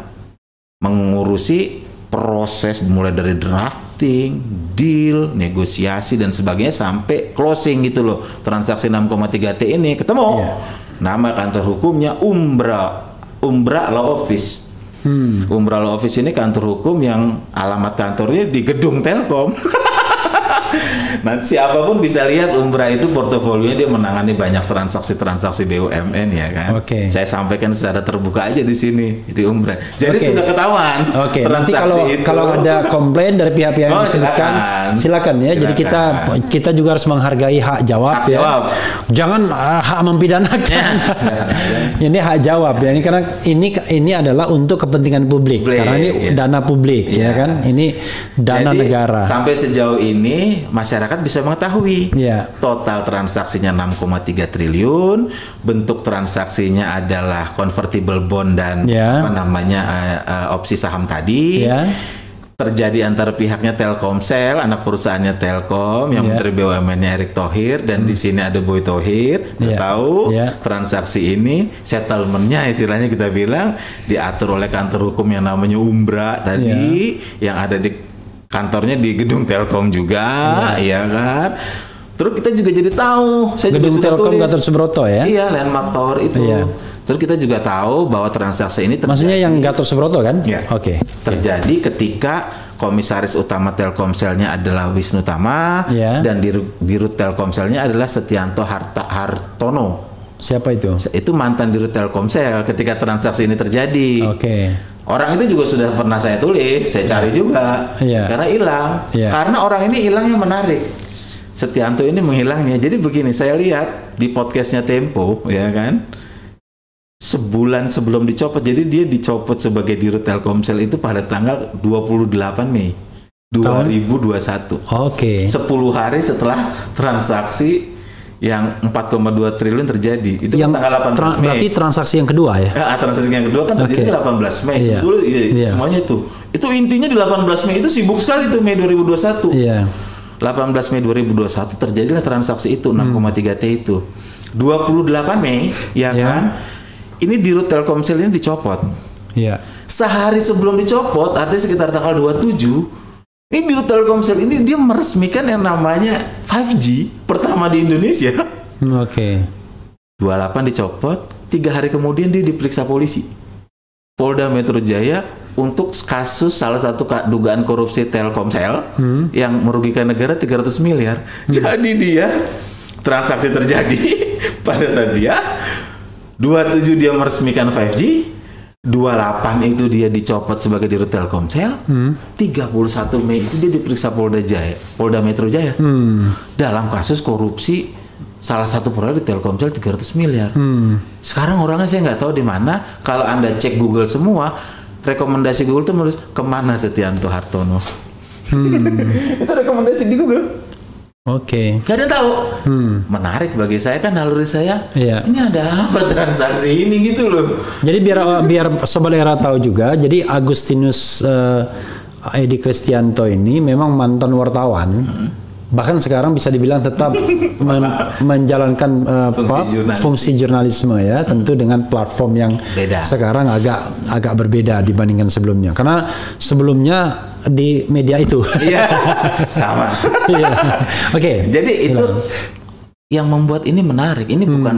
mengurusi proses mulai dari drafting, deal, negosiasi dan sebagainya sampai closing gitu loh. Transaksi 6,3 T ini ketemu. Nama kantor hukumnya Umbra Law Office. Umbra Law Office ini kantor hukum yang alamat kantornya di gedung Telkom. Nanti siapapun bisa lihat Umbra itu portofolionya dia menangani banyak transaksi-transaksi BUMN ya kan. Saya sampaikan secara terbuka aja di sini di Umbra. Jadi sudah ketahuan.
Nanti kalau ada komplain dari pihak-pihak yang silakan ya. Jadi kita juga harus menghargai hak jawab ya. Jangan hak mempidanakan. Ini hak jawab ya. Ini karena ini adalah untuk kepentingan publik. Karena ini dana publik ya kan. Ini dana negara.
Sampai sejauh ini masyarakat bisa mengetahui total transaksinya 6,3 triliun, bentuk transaksinya adalah convertible bond dan opsi saham tadi. Terjadi antara pihaknya Telkomsel, anak perusahaannya Telkom, yang Menteri BUMN-nya Erick Thohir, dan di sini ada Boy Thohir. Tahu transaksi ini settlement-nya istilahnya kita bilang diatur oleh kantor hukum yang namanya Umbra tadi, yang ada di kantornya di gedung Telkom juga, ya kan. Terus kita juga jadi tahu, saya
gedung
juga
Telkom Gatot Subroto ya.
Iya, Landmark Tower itu. Terus kita juga tahu bahwa transaksi ini terjadi.
Maksudnya yang Gatot Subroto kan?
Ya. Terjadi ketika komisaris utama Telkomselnya adalah Wisnu Tama dan dirut Telkomselnya adalah Setianto Hartono. Siapa itu? Itu mantan dirut Telkomsel ketika transaksi ini terjadi. Orang itu juga sudah pernah saya tulis, saya cari juga, karena hilang. Karena orang ini hilangnya menarik. Setianto ini menghilangnya. Jadi begini, saya lihat di podcastnya Tempo, ya kan, sebulan sebelum dicopot. Jadi dia dicopot sebagai dirut Telkomsel itu pada tanggal 28 Mei. 2021.
Oke.
10 hari setelah transaksi yang 4,2 triliun terjadi. Itu
Yang
tanggal 18 Mei.
berarti transaksi yang kedua ya?
Transaksi yang kedua kan terjadi 18 Mei.
Iya.
Sebetulnya
Iya.
semuanya itu. Itu intinya di 18 Mei itu sibuk sekali tuh Mei 2021.
Iya.
18 Mei 2021 terjadilah transaksi itu 6,3 T itu. 28 Mei ya kan. Ini dirut Telkomsel ini dicopot.
Iya.
Sehari sebelum dicopot, artinya sekitar tanggal 27, ini dirut Telkomsel ini dia meresmikan yang namanya 5G pertama di Indonesia.
Oke.
28 dicopot, 3 hari kemudian dia diperiksa polisi. Polda Metro Jaya untuk kasus salah satu dugaan korupsi Telkomsel yang merugikan negara 300 miliar. Jadi dia transaksi terjadi pada saat dia 27 dia meresmikan 5G, 28 itu dia dicopot sebagai dirut Telkomsel, 31 Mei itu dia diperiksa Polda Metro Jaya dalam kasus korupsi salah satu proyek di Telkomsel 300 miliar. Sekarang orangnya saya nggak tahu di mana. Kalau Anda cek Google semua, rekomendasi Google tuh menulis kemana Setianto Hartono. Itu rekomendasi di Google.
Oke.
Gak ada tahu. Menarik bagi saya kan naluri saya.
Iya.
Ini ada apa transaksi ini gitu loh.
Jadi biar Sobat Era tahu juga, jadi Agustinus Edi Kristianto ini memang mantan wartawan. Bahkan sekarang bisa dibilang tetap menjalankan fungsi jurnalisme ya, tentu dengan platform yang
beda.
Sekarang agak berbeda dibandingkan sebelumnya. Karena sebelumnya di media itu.
Iya, sama.
Iya. Oke.
Jadi itu yang membuat ini menarik. Ini bukan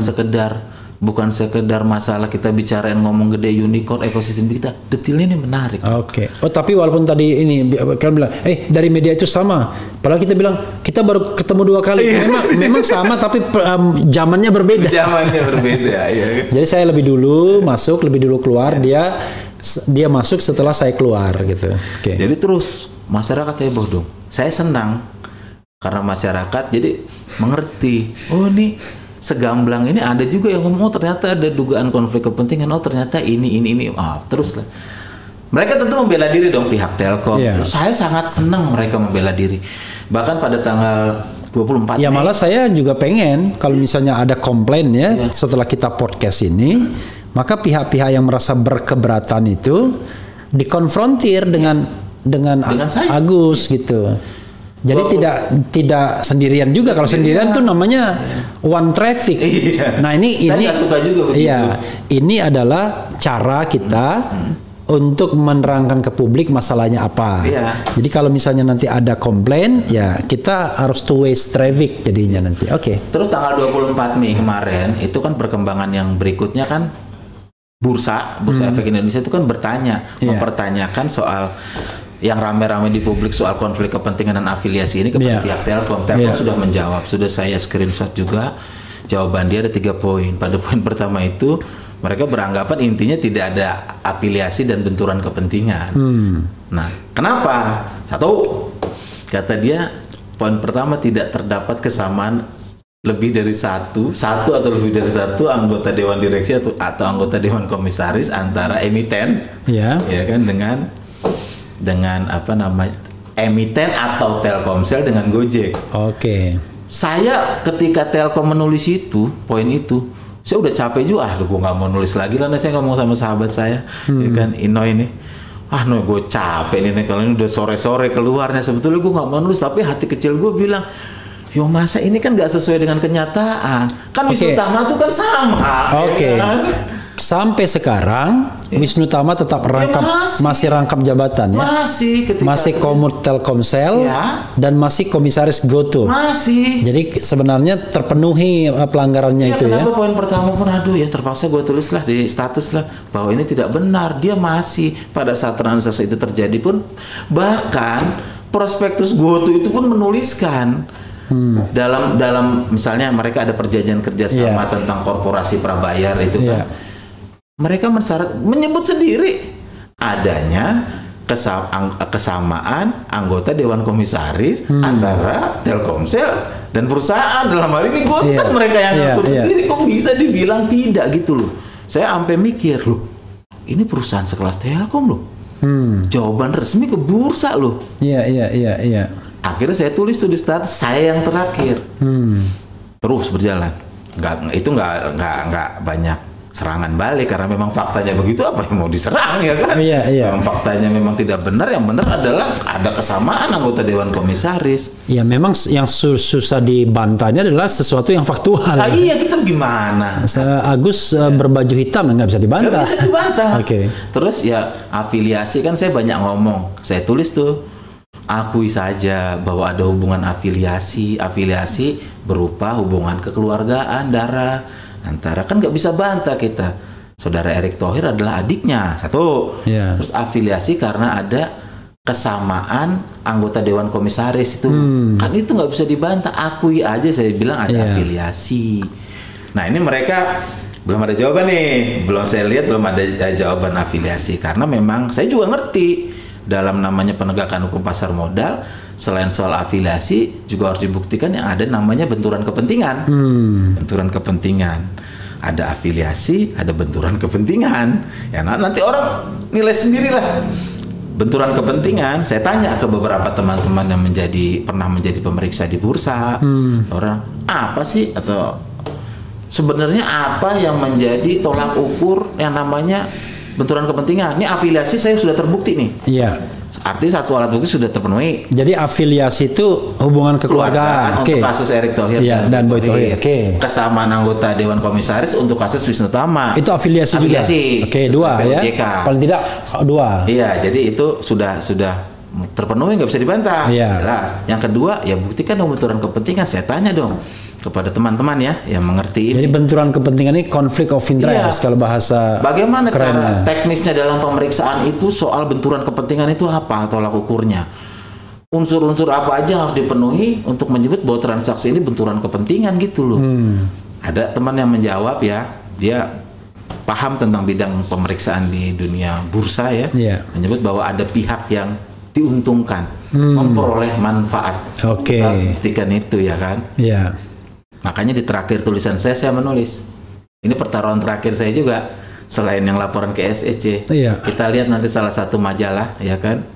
sekedar masalah kita bicarain ngomong gede unicorn ekosistem kita. Detailnya ini menarik.
Oke. Oh tapi walaupun tadi ini kalian bilang, dari media itu sama. Padahal kita bilang kita baru ketemu 2 kali. Memang sama tapi zamannya berbeda.
Zamannya berbeda. Ya.
Jadi saya lebih dulu masuk, lebih dulu keluar. Dia masuk setelah saya keluar gitu. Oke.
Jadi terus masyarakat heboh dong. Saya senang karena masyarakat jadi mengerti. Oh ini segamblang ini ada juga yang ngomong ternyata ada dugaan konflik kepentingan. Oh ternyata ini. Terus lah. Mereka tentu membela diri dong pihak Telkom. Saya sangat senang mereka membela diri. Bahkan pada tanggal 24
Ya malah saya juga pengen kalau misalnya ada komplain ya setelah kita podcast ini, maka pihak-pihak yang merasa berkeberatan itu dikonfrontir dengan Agus gitu. Jadi tidak sendirian juga. Kalau sendirian tuh namanya one traffic. Nah ini
saya suka juga begitu.
Iya, ini adalah cara kita untuk menerangkan ke publik masalahnya apa. Jadi kalau misalnya nanti ada komplain, ya kita harus two way traffic jadinya nanti. Oke.
Terus tanggal 24 Mei kemarin itu kan perkembangan yang berikutnya kan Bursa Efek Indonesia itu kan mempertanyakan soal yang rame-rame di publik soal konflik kepentingan dan afiliasi ini kepada pihak Telkom. Telkom sudah menjawab, sudah saya screenshot juga. Jawaban dia ada 3 poin. Pada poin pertama itu mereka beranggapan intinya tidak ada afiliasi dan benturan kepentingan. Nah, kenapa? 1, kata dia poin pertama tidak terdapat kesamaan lebih dari satu atau lebih dari satu anggota dewan direksi atau anggota dewan komisaris antara emiten, ya kan dengan apa namanya emiten atau Telkomsel dengan Gojek.
Oke.
Saya ketika Telkom menulis itu poin itu, saya udah capek juga. Gue nggak mau nulis lagi lah. Saya ngomong sama sahabat saya, ya kan Ino ini. No, gue capek nih kalau ini udah sore-sore keluarnya. Sebetulnya gue nggak mau nulis, tapi hati kecil gue bilang, yo masa ini kan nggak sesuai dengan kenyataan. Kan Wisnu Tama tuh kan sama.
Oke. Ya kan? Sampai sekarang Wisnu Tama tetap masih rangkap jabatan ya. Masih Komut Telkomsel dan masih komisaris GoTo. Jadi sebenarnya terpenuhi pelanggarannya itu ya.
Kenapa poin pertama pun ya terpaksa gue tulislah di status lah bahwa ini tidak benar. Dia masih pada saat transaksi itu terjadi pun bahkan prospektus GoTo itu pun menuliskan dalam misalnya mereka ada perjanjian kerjasama tentang korporasi prabayar itu kan. Mereka menyebut sendiri adanya kesamaan anggota dewan komisaris antara Telkomsel dan perusahaan. Dalam hal ini kan mereka yang ngaku sendiri. Kok bisa dibilang tidak gitu loh. Saya sampai mikir loh, ini perusahaan sekelas Telkom loh. Jawaban resmi ke bursa loh.
Iya.
Akhirnya saya tulis tuh di status saya yang terakhir. Terus berjalan. Nggak banyak serangan balik karena memang faktanya begitu, apa yang mau diserang ya kan?
Iya.
Memang faktanya memang tidak benar, yang benar adalah ada kesamaan anggota Dewan Komisaris.
Ya memang yang susah dibantahnya adalah sesuatu yang faktual.
Iya, kita gimana?
Agus berbaju hitam nggak bisa dibantah.
Nggak bisa dibantah.
Oke.
Terus ya afiliasi kan saya banyak ngomong, saya tulis tuh, akui saja bahwa ada hubungan afiliasi berupa hubungan kekeluargaan darah. Antara kan nggak bisa bantah kita. Saudara Erick Thohir adalah adiknya, satu. Terus afiliasi karena ada kesamaan anggota Dewan Komisaris itu. Kan itu nggak bisa dibantah. Akui aja, saya bilang ada afiliasi. Nah ini mereka belum ada jawaban nih. Belum saya lihat belum ada jawaban afiliasi. Karena memang saya juga ngerti dalam namanya penegakan hukum pasar modal, selain soal afiliasi juga harus dibuktikan yang ada namanya benturan kepentingan. Benturan kepentingan. Ada afiliasi, ada benturan kepentingan. Ya nanti orang nilai sendirilah. Benturan kepentingan, saya tanya ke beberapa teman-teman yang pernah menjadi pemeriksa di bursa. Orang, apa sih atau sebenarnya apa yang menjadi tolak ukur yang namanya benturan kepentingan? Ini afiliasi saya sudah terbukti nih.
Iya.
Artinya satu alat bukti sudah terpenuhi.
Jadi afiliasi itu hubungan kekeluargaan.
Untuk kasus Erick Thohir
dan Boy Thohir.
Kesamaan anggota Dewan Komisaris untuk kasus Wisnu Tama.
Itu afiliasi juga. Dua ya. Paling tidak dua.
Iya, jadi itu sudah terpenuhi, nggak bisa dibantah. Jelas. Yang kedua, ya buktikan dong benturan kepentingan. Saya tanya dong kepada teman-teman ya yang mengerti ini.
Jadi benturan kepentingan ini konflik of interest kalau bahasa
bagaimana
kerennya.
Cara teknisnya dalam pemeriksaan itu soal benturan kepentingan itu apa tolak ukurnya? Unsur-unsur apa aja harus dipenuhi untuk menyebut bahwa transaksi ini benturan kepentingan gitu loh. Ada teman yang menjawab ya, dia paham tentang bidang pemeriksaan di dunia bursa ya, menyebut bahwa ada pihak yang diuntungkan, memperoleh manfaat. Kita harus buktikan itu ya kan. Makanya di terakhir tulisan saya menulis, ini pertaruhan terakhir saya juga, selain yang laporan ke SEC. Kita lihat nanti salah satu majalah ya kan,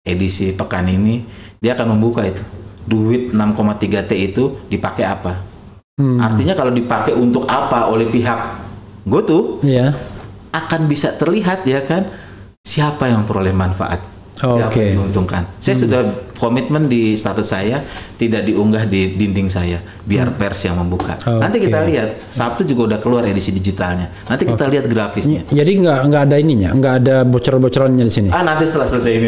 edisi pekan ini, dia akan membuka itu, duit 6,3 T itu dipakai apa. Artinya kalau dipakai untuk apa oleh pihak GoTo, akan bisa terlihat ya kan, siapa yang memperoleh manfaat. Siapa yang diuntungkan. Saya sudah komitmen di status saya tidak diunggah di dinding saya, biar pers yang membuka. Nanti kita lihat, Sabtu juga udah keluar edisi digitalnya. Nanti kita lihat grafisnya.
Jadi nggak ada ininya, nggak ada bocor-bocorannya di sini.
Nanti setelah selesai ini.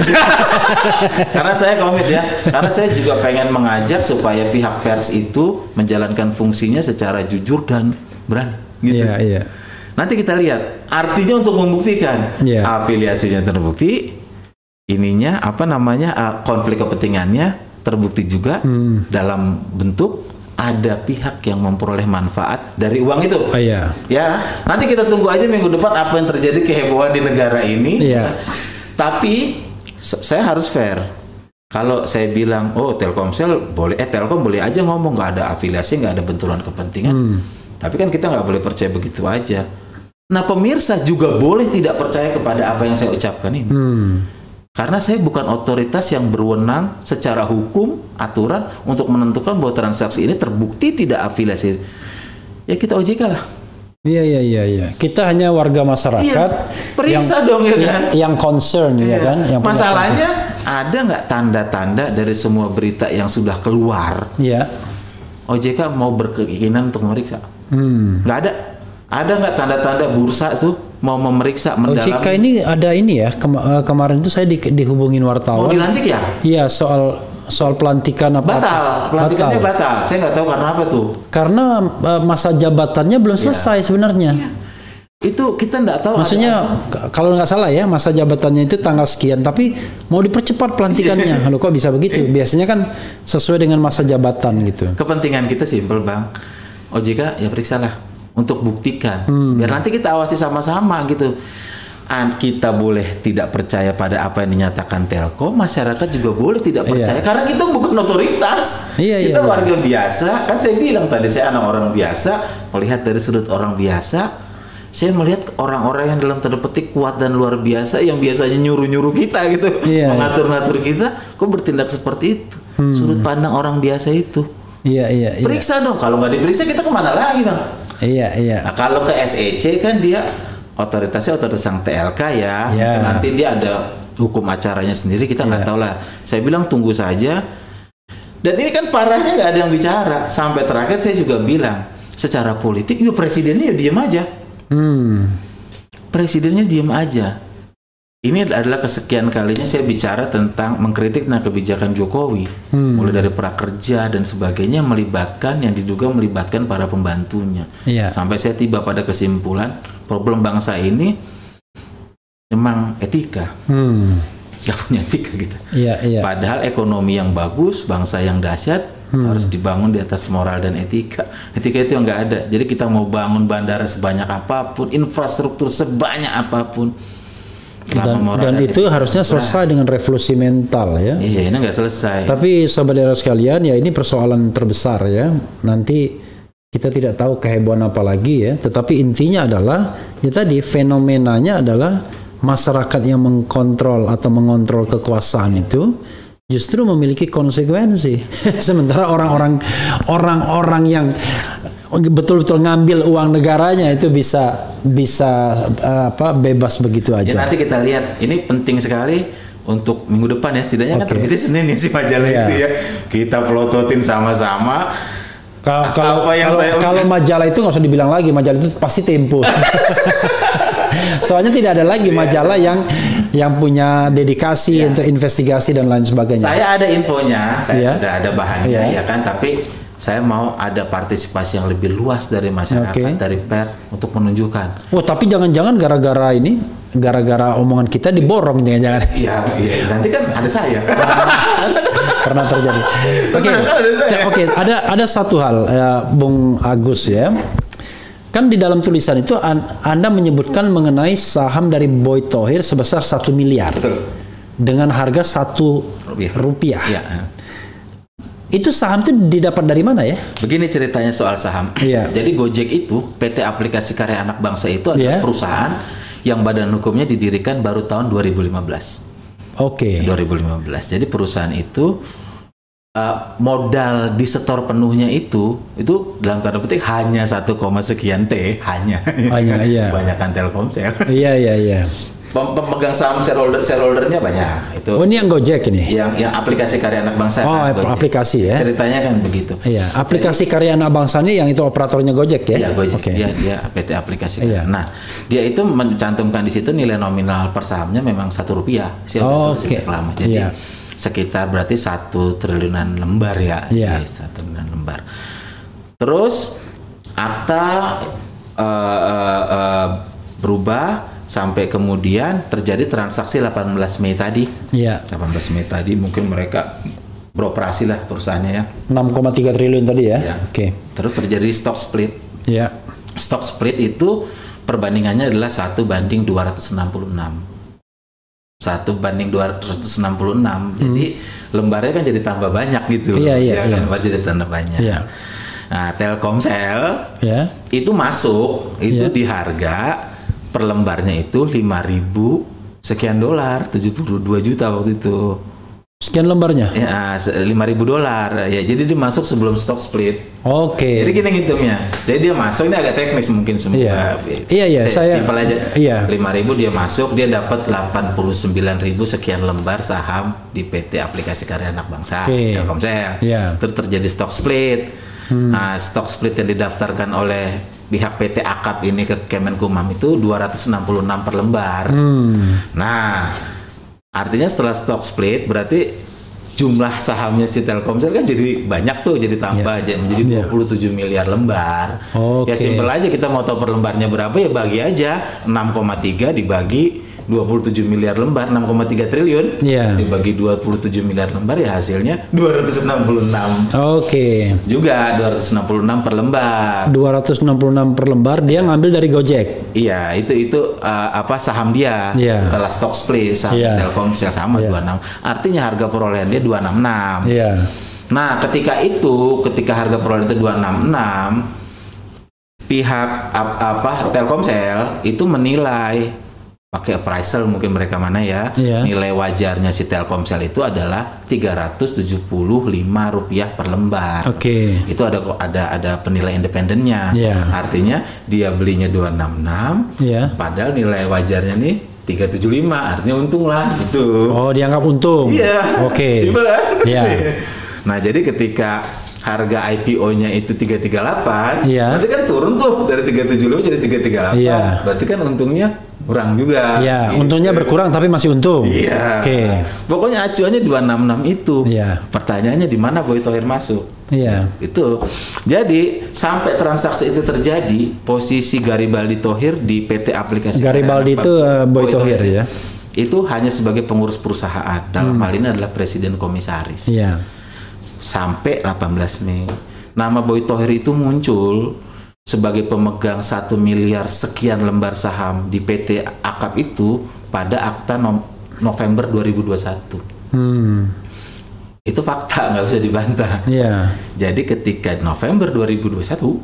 Karena saya komit ya, karena saya juga pengen mengajak supaya pihak pers itu menjalankan fungsinya secara jujur dan berani. Gitu. Nanti kita lihat, artinya untuk membuktikan afiliasinya terbukti. Ininya apa namanya konflik kepentingannya terbukti juga dalam bentuk ada pihak yang memperoleh manfaat dari uang itu. Ya, nanti kita tunggu aja minggu depan apa yang terjadi kehebohan di negara ini. Tapi saya harus fair. Kalau saya bilang, Telkomsel boleh, Telkom boleh aja ngomong nggak ada afiliasi, nggak ada benturan kepentingan. Tapi kan kita nggak boleh percaya begitu aja. Nah, pemirsa juga boleh tidak percaya kepada apa yang saya ucapkan ini. Karena saya bukan otoritas yang berwenang secara hukum, aturan untuk menentukan bahwa transaksi ini terbukti tidak afiliasi. Ya kita OJK lah.
Iya. Kita hanya warga masyarakat.
Periksa dong ya kan.
Yang concern ya kan. Yang
masalahnya ada nggak tanda-tanda dari semua berita yang sudah keluar? OJK mau berkeinginan untuk memeriksa? Nggak ada. Ada nggak tanda-tanda bursa tuh mau memeriksa mendalam?
OJK ini ada ini ya, kemarin itu saya dihubungin wartawan.
Mau dilantik ya?
Iya, soal pelantikan apa?
Pelantikannya batal. Saya nggak tahu karena apa tuh.
Karena masa jabatannya belum selesai sebenarnya.
Itu kita nggak tahu.
Maksudnya kalau nggak salah ya, masa jabatannya itu tanggal sekian, tapi mau dipercepat pelantikannya. Loh kok bisa begitu? Biasanya kan sesuai dengan masa jabatan gitu.
Kepentingan kita simpel bang. OJK ya periksalah. Untuk buktikan, biar nanti kita awasi sama-sama gitu. Kita boleh tidak percaya pada apa yang dinyatakan Telkom, masyarakat juga boleh tidak percaya karena kita bukan otoritas. Kita warga biasa. Kan saya bilang tadi saya anak orang biasa, melihat dari sudut orang biasa. saya melihat orang-orang yang dalam tanda petik kuat dan luar biasa yang biasanya nyuruh-nyuruh kita gitu, mengatur-ngatur kita, kok bertindak seperti itu. Sudut pandang orang biasa itu.
Iya.
Periksa dong, kalau nggak diperiksa kita kemana lagi Bang?
Iya.
Nah, kalau ke SEC kan dia otoritas yang TLK ya. Nanti dia ada hukum acaranya sendiri, kita nggak tahu lah. Saya bilang tunggu saja. Dan ini kan parahnya nggak ada yang bicara. Sampai terakhir saya juga bilang, secara politik, ya presidennya ya diam aja. Presidennya diam aja. Ini adalah kesekian kalinya saya bicara tentang mengkritik kebijakan Jokowi, mulai dari prakerja dan sebagainya, yang diduga melibatkan para pembantunya. Sampai saya tiba pada kesimpulan problem bangsa ini memang etika, nggak punya etika gitu. Padahal ekonomi yang bagus, bangsa yang dahsyat harus dibangun di atas moral dan etika. Etika itu yang nggak ada. Jadi kita mau bangun bandara sebanyak apapun, infrastruktur sebanyak apapun,
dan itu harusnya selesai dengan revolusi mental ya.
Iya, ini nggak selesai.
Tapi saudara sekalian, ya ini persoalan terbesar ya. Nanti kita tidak tahu kehebohan apa lagi ya. Tetapi intinya adalah ya tadi fenomenanya adalah masyarakat yang mengkontrol atau mengontrol kekuasaan itu justru memiliki konsekuensi. Sementara orang-orang yang betul-betul ngambil uang negaranya itu bisa bebas begitu aja.
Ya, nanti kita lihat. Ini penting sekali untuk minggu depan ya. Setidaknya kan terbitnya Senin ya si majalah itu ya. Kita pelototin sama-sama.
Kalau majalah itu nggak usah dibilang lagi, majalah itu pasti Tempo. Soalnya tidak ada lagi majalah yang punya dedikasi untuk investigasi dan lain sebagainya.
Saya ada infonya, saya sudah ada bahannya ya kan, tapi saya mau ada partisipasi yang lebih luas dari masyarakat, dari pers untuk menunjukkan.
Oh, tapi jangan-jangan gara-gara omongan kita diborong jangan-jangan.
Iya, nanti kan ada saya.
Pernah terjadi. Oke, ada satu hal Bung Agus ya. Kan di dalam tulisan itu Anda menyebutkan mengenai saham dari Boy Thohir sebesar 1 miliar.
Betul.
Dengan harga 1 rupiah.
Ya.
Itu saham itu didapat dari mana ya?
Begini ceritanya soal saham. Jadi Gojek itu, PT Aplikasi Karya Anak Bangsa itu adalah perusahaan yang badan hukumnya didirikan baru tahun 2015. 2015. Jadi perusahaan itu modal disetor penuhnya itu dalam tanda petik hanya 1, sekian T, hanya banyakkan Telkomsel.
Iya.
Pemegang saham shareholdernya banyak itu.
Oh, ini yang Gojek ini?
Yang Aplikasi Karya Anak Bangsa.
Oh, aplikasi ya.
Ceritanya kan begitu.
Iya, Aplikasi Karya Anak Bangsa ini yang itu operatornya Gojek ya?
Iya, Gojek. Dia PT Aplikasi. Nah, dia itu mencantumkan di situ nilai nominal per sahamnya memang 1 rupiah. Lama. Jadi sekitar berarti 1 triliunan lembar ya. 1 triliunan lembar. Terus akta berubah sampai kemudian terjadi transaksi 18 Mei tadi. 18 Mei tadi mungkin mereka beroperasi lah perusahaannya ya.
6,3 triliun tadi ya.
Terus terjadi stock split. Stock split itu perbandingannya adalah 1:266. 1:266. Jadi lembarnya kan jadi tambah banyak gitu. Lembar jadi tambah banyak. Nah, Telkomsel itu masuk itu di harga per lembarnya itu 5.000 sekian dolar, 72 juta waktu itu.
Sekian lembarnya?
Ya, 5.000 dolar. Ya, jadi dia masuk sebelum stock split. Jadi gini ngitungnya. Jadi dia masuk, ini agak teknis mungkin semua.
Saya
simpel aja. 5.000 dia masuk, dia dapat 89.000 sekian lembar saham di PT Aplikasi Karya Anak Bangsa, Telkomsel. Terus terjadi stock split. Nah, stock split yang didaftarkan oleh pihak PT Akap ini ke Kemenkumham itu 266 per lembar. Nah, artinya setelah stock split berarti jumlah sahamnya si Telkomsel kan jadi banyak tuh, jadi tambah menjadi 27 miliar lembar. Ya simpel aja, kita mau tahu per lembarnya berapa ya bagi aja 6,3 dibagi 27 miliar lembar, 6,3 triliun dibagi 27 miliar lembar ya hasilnya 266. Juga 266 per lembar.
266 per lembar dia ngambil dari Gojek.
Iya, itu saham dia setelah stock split saham Telkomsel sama 26. Artinya harga perolehan dia 266. Nah, ketika harga perolehan itu 266 pihak Telkomsel itu menilai pakai appraisal mungkin mereka mana ya, nilai wajarnya si Telkomsel itu adalah Rp375 per lembar. Itu ada penilaian independennya. Artinya dia belinya 266, padahal nilai wajarnya nih 375, artinya untung lah gitu.
Oh, dianggap untung.
Simpel kan? Nah, jadi ketika harga IPO-nya itu 338, berarti kan turun tuh dari 375 jadi 338. Berarti kan untungnya kurang juga.
Gitu. Untungnya berkurang tapi masih untung.
Pokoknya acuannya 266 itu. Pertanyaannya di mana Boy Thohir masuk? Itu. Jadi sampai transaksi itu terjadi, posisi Garibaldi Thohir di PT Aplikasi
Garibaldi itu Boy Thohir ya.
Itu hanya sebagai pengurus perusahaan. Dalam hal ini adalah presiden komisaris. Sampai 18 Mei. Nama Boy Thohir itu muncul sebagai pemegang 1 miliar sekian lembar saham di PT Akap itu pada akta November 2021. Itu fakta, nggak bisa dibantah. Jadi ketika November 2021,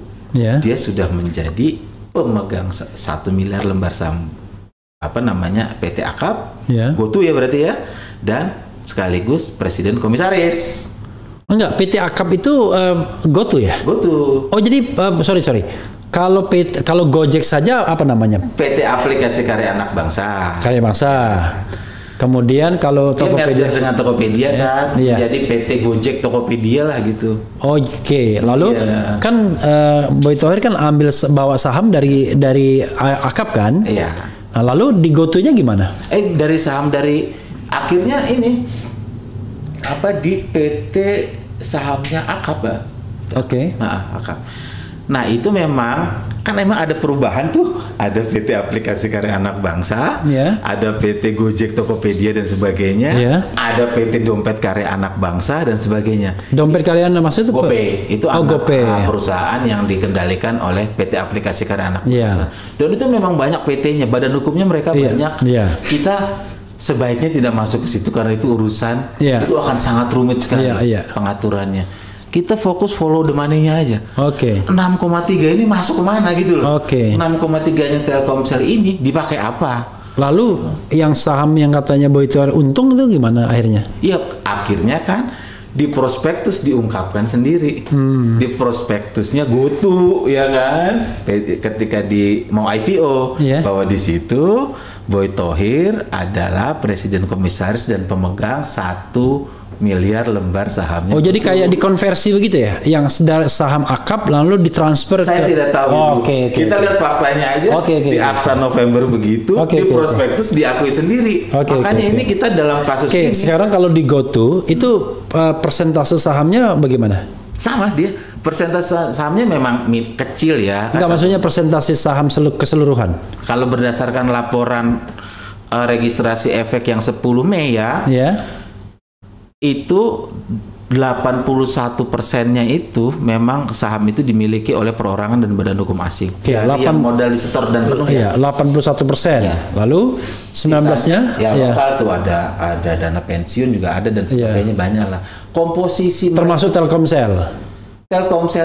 dia sudah menjadi pemegang 1 miliar lembar saham PT Akap, GoTo ya berarti ya, dan sekaligus presiden komisaris.
Enggak, PT Akap itu GoTo ya?
GoTo.
Oh jadi sorry. Kalau Gojek saja apa namanya?
PT Aplikasi Karya Anak Bangsa.
Karya Bangsa. Kemudian kalau Tokopedia
dengan Tokopedia kan, jadi PT Gojek Tokopedia lah gitu.
Lalu kan Boy Thohir kan bawa saham dari Akap kan? Nah, lalu di GoTo-nya gimana?
Dari saham akhirnya ini di PT sahamnya Akap ya. Akap. Nah itu memang ada perubahan tuh, ada PT Aplikasi Karya Anak Bangsa, ada PT Gojek Tokopedia dan sebagainya, ada PT Dompet Karya Anak Bangsa dan sebagainya.
Dompet Karya Anak Bangsa itu
GoPay, itu perusahaan yang dikendalikan oleh PT Aplikasi Karya Anak Bangsa. Dan itu memang banyak PT-nya, badan hukumnya mereka banyak. Kita sebaiknya tidak masuk ke situ karena itu urusan itu akan sangat rumit sekali pengaturannya. Kita fokus follow the money-nya aja. 6,3 ini masuk kemana gitu loh. 6,3-nya Telkomsel ini dipakai apa?
Lalu yang saham yang katanya Boy Thohir untung itu gimana akhirnya?
Akhirnya kan di prospektus diungkapkan sendiri. Di prospektusnya GoTo ya kan. Ketika mau IPO bahwa di situ Boy Thohir adalah presiden komisaris dan pemegang 1 miliar lembar sahamnya.
Jadi kayak dikonversi begitu ya? Yang saham Akap lalu ditransfer
Saya tidak tahu. Kita lihat faktanya aja. Di akta November begitu, di prospektus diakui sendiri. Makanya ini kita dalam kasus ini.
Sekarang kalau di GoTo itu persentase sahamnya bagaimana?
Sama dia. Persentase sahamnya memang kecil ya.
Enggak, maksudnya persentase saham keseluruhan. Kalau
berdasarkan laporan registrasi efek yang 10 Mei itu 81%-nya itu memang saham itu dimiliki oleh perorangan dan badan hukum asing. Yang modal disetor dan penuh
81%. Lalu 19-nya
lokal tuh ada dana pensiun juga ada dan sebagainya banyak lah. Komposisi
termasuk
Telkomsel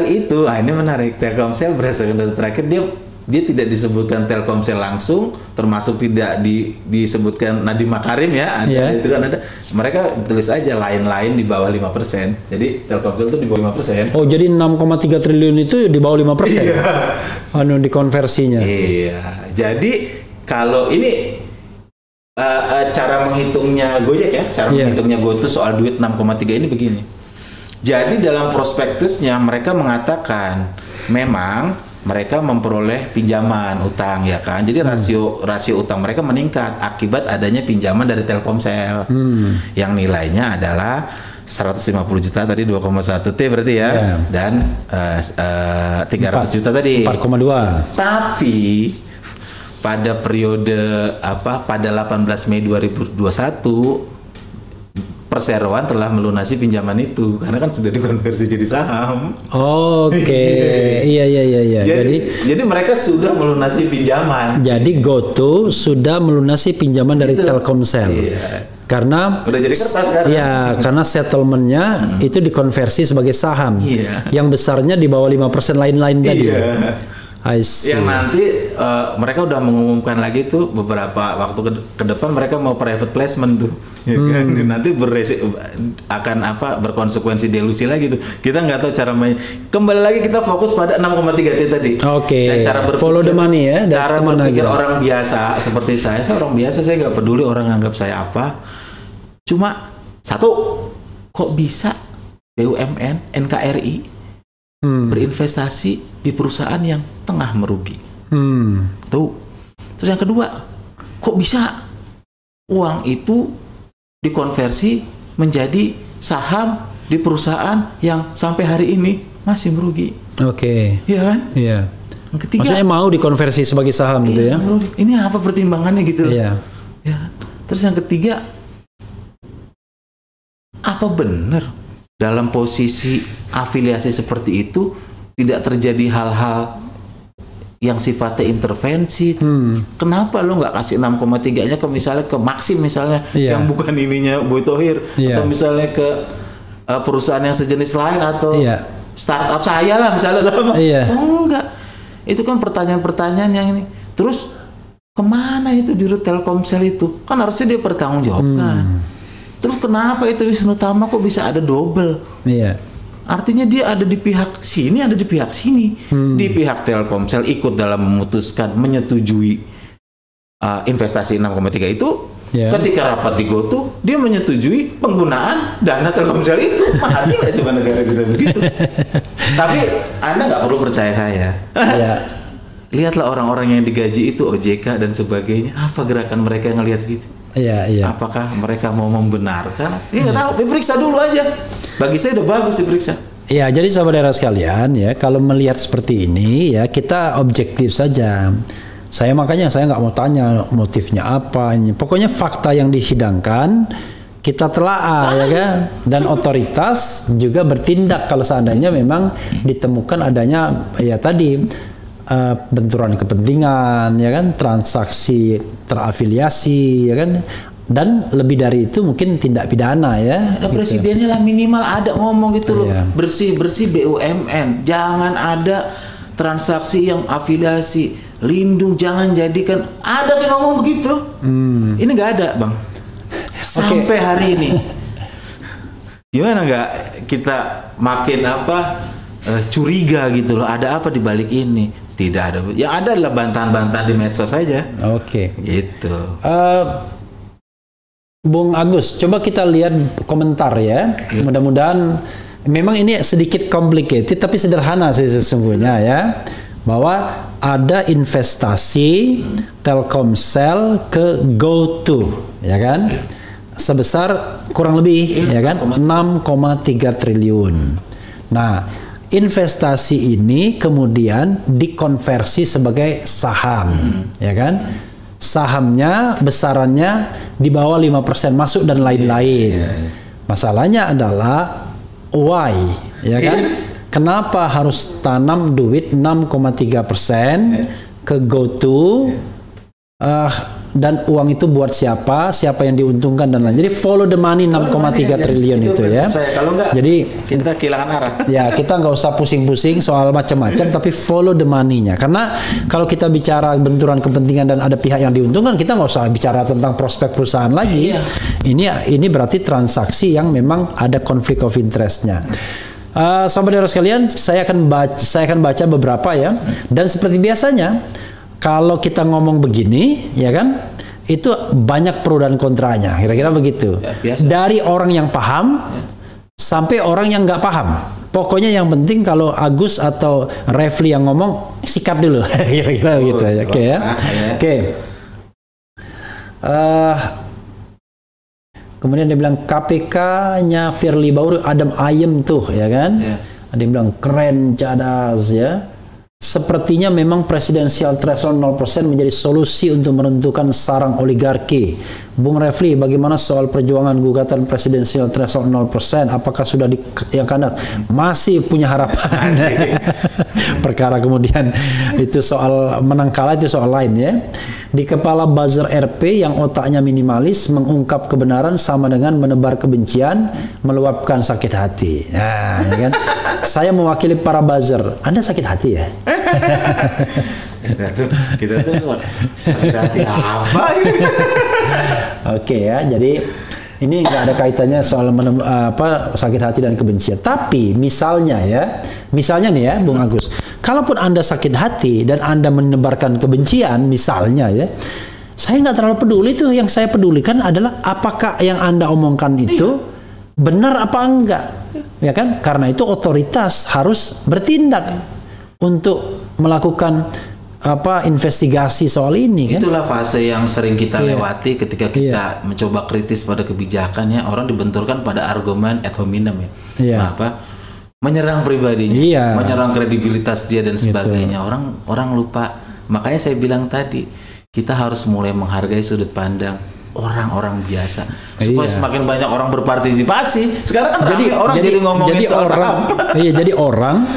itu, ini menarik. Telkomsel berdasarkan data terakhir dia tidak disebutkan Telkomsel langsung, termasuk tidak disebutkan Nadiem Makarim ya. Itu kan ada. Mereka tulis aja lain-lain di bawah 5%. Jadi Telkomsel itu di bawah 5%.
Jadi 6,3 triliun itu di bawah 5%. Dikonversinya.
Jadi kalau ini cara menghitungnya Gojek ya, menghitungnya GoTo soal duit 6,3 ini begini. Jadi dalam prospektusnya mereka mengatakan memang mereka memperoleh pinjaman utang ya kan. Jadi rasio utang mereka meningkat akibat adanya pinjaman dari Telkomsel yang nilainya adalah 150 juta tadi 2,1 T berarti ya. Dan 300 juta tadi
4,2.
Tapi pada periode pada 18 Mei 2021 Perseroan telah melunasi pinjaman itu karena kan sudah dikonversi jadi saham.
Iya.
Jadi mereka sudah melunasi pinjaman.
Jadi GoTo sudah melunasi pinjaman dari Telkomsel. Karena
udah jadi kertas kan?
Karena settlementnya itu dikonversi sebagai saham. Yang besarnya di bawah 5% lain-lain tadi. I see.
Yang nanti mereka udah mengumumkan lagi tuh beberapa waktu ke depan mereka mau private placement tuh, ya kan? Nanti akan berkonsekuensi delusi lagi tuh. Kita nggak tahu cara mainnya. Kembali lagi kita fokus pada 6,3T tadi.
Oke.
Dan cara berpikir,
follow the money ya.
Cara berpikir orang biasa seperti saya orang biasa, saya nggak peduli orang anggap saya apa. Cuma satu, kok bisa BUMN, NKRI berinvestasi di perusahaan yang tengah merugi. Tuh. Terus yang kedua, kok bisa uang itu dikonversi menjadi saham di perusahaan yang sampai hari ini masih merugi?
Oke.
Iya kan?
Iya.
Yang ketiga,
maksudnya mau dikonversi sebagai saham gitu ya?
Merugi. Ini apa pertimbangannya gitu?
Iya.
Ya. Terus yang ketiga, apa benar dalam posisi afiliasi seperti itu tidak terjadi hal-hal yang sifatnya intervensi? Kenapa lo nggak kasih 6,3-nya ke misalnya ke Maxim misalnya, yang bukan ininya Boy Thohir, atau misalnya ke perusahaan yang sejenis lain, atau startup saya lah misalnya, oh enggak, itu kan pertanyaan-pertanyaan yang ini. Terus kemana itu di Telkomsel itu? Kan harusnya dia bertanggungjawabkan. Terus kenapa itu Wisnu Tama kok bisa ada double? Iya. Artinya dia ada di pihak sini, ada di pihak sini. Di pihak Telkomsel ikut dalam memutuskan, menyetujui investasi 6,3 itu. Ketika rapat di GoTo, dia menyetujui penggunaan dana Telkomsel itu. Mati nggak coba negara kita begitu? Tapi Anda nggak perlu percaya saya. Lihatlah orang-orang yang digaji itu, OJK dan sebagainya. Apa gerakan mereka yang ngelihat gitu? Apakah mereka mau membenarkan? Nggak tahu. Diperiksa dulu aja. Bagi saya udah bagus diperiksa.
Ya, jadi saudara sekalian ya, kalau melihat seperti ini ya kita objektif saja. Makanya saya nggak mau tanya motifnya apa. Pokoknya fakta yang disidangkan kita telaah ya kan. Dan otoritas juga bertindak kalau seandainya memang ditemukan adanya ya tadi benturan kepentingan ya kan, transaksi terafiliasi ya kan, dan lebih dari itu mungkin tindak pidana ya.
Ada presidennya lah minimal ada ngomong gitu loh, bersih-bersih BUMN, jangan ada transaksi yang afiliasi, lindung jangan jadikan, ada yang ngomong begitu. Ini nggak ada bang, sampai hari ini. Gimana nggak kita makin curiga gitu loh, ada apa di balik ini? Tidak ada. Yang ada adalah bantahan-bantahan di medsos saja.
Oke.
Gitu.
Bung Agus, coba kita lihat komentar ya. Mudah-mudahan memang ini sedikit complicated tapi sederhana sih sesungguhnya ya. Bahwa ada investasi Telkomsel ke GoTo ya kan. Sebesar kurang lebih ya kan 6,3 triliun. Nah, investasi ini kemudian dikonversi sebagai saham, ya kan? Sahamnya besarannya di bawah 5% masuk dan lain-lain. Masalahnya adalah why, ya kan? Kenapa harus tanam duit 6,3% ke GoTo? Dan uang itu buat siapa yang diuntungkan dan lain. Jadi follow the money 6,3 triliun itu ya.
Kalau enggak, jadi kita kehilangan arah.
Ya kita nggak usah pusing-pusing soal macam-macam, tapi follow the money-nya. Karena kalau kita bicara benturan kepentingan dan ada pihak yang diuntungkan, kita nggak usah bicara tentang prospek perusahaan lagi. Ini berarti transaksi yang memang ada konflik of interest-nya. Saudara sekalian, saya akan baca beberapa ya. Dan seperti biasanya, kalau kita ngomong begini, ya kan, itu banyak pro dan kontranya, kira-kira begitu. Dari orang yang paham sampai orang yang nggak paham. Pokoknya yang penting kalau Agus atau Refli yang ngomong, sikat dulu, kira-kira gitu ya. Oke ya. Oke. Kemudian dia bilang KPK-nya Firly Bahuri adem ayem tuh, ya kan? Ada yang bilang keren, cadas ya. Sepertinya memang presidensial threshold 0% menjadi solusi untuk menentukan sarang oligarki. Bung Refli, bagaimana soal perjuangan gugatan presidensial threshold 0%? Apakah sudah yang kandas? Masih punya harapan. Perkara kemudian itu soal menang kalah itu soal lain ya. Di kepala buzzer RP yang otaknya minimalis, mengungkap kebenaran sama dengan menebar kebencian, meluapkan sakit hati. Nah, ya kan? Saya mewakili para buzzer. Anda sakit hati ya?
kita tuh sakit hati apa?
Oke ya, jadi ini nggak ada kaitannya soal sakit hati dan kebencian. Tapi misalnya nih ya, Bung Agus, kalaupun Anda sakit hati dan Anda menebarkan kebencian, misalnya ya, saya nggak terlalu peduli tuh. Yang saya pedulikan adalah apakah yang Anda omongkan itu benar apa enggak, ya kan? Karena itu otoritas harus bertindak untuk melakukan investigasi soal ini kan.
Itulah fase yang sering kita lewati ketika kita mencoba kritis pada kebijakannya. Orang dibenturkan pada argumen ad hominem ya. Menyerang pribadinya, menyerang kredibilitas dia dan sebagainya. Orang lupa. Makanya saya bilang tadi, kita harus mulai menghargai sudut pandang orang-orang biasa supaya semakin banyak orang berpartisipasi. Sekarang kan jadi ngomongin soal saham.
Jadi orang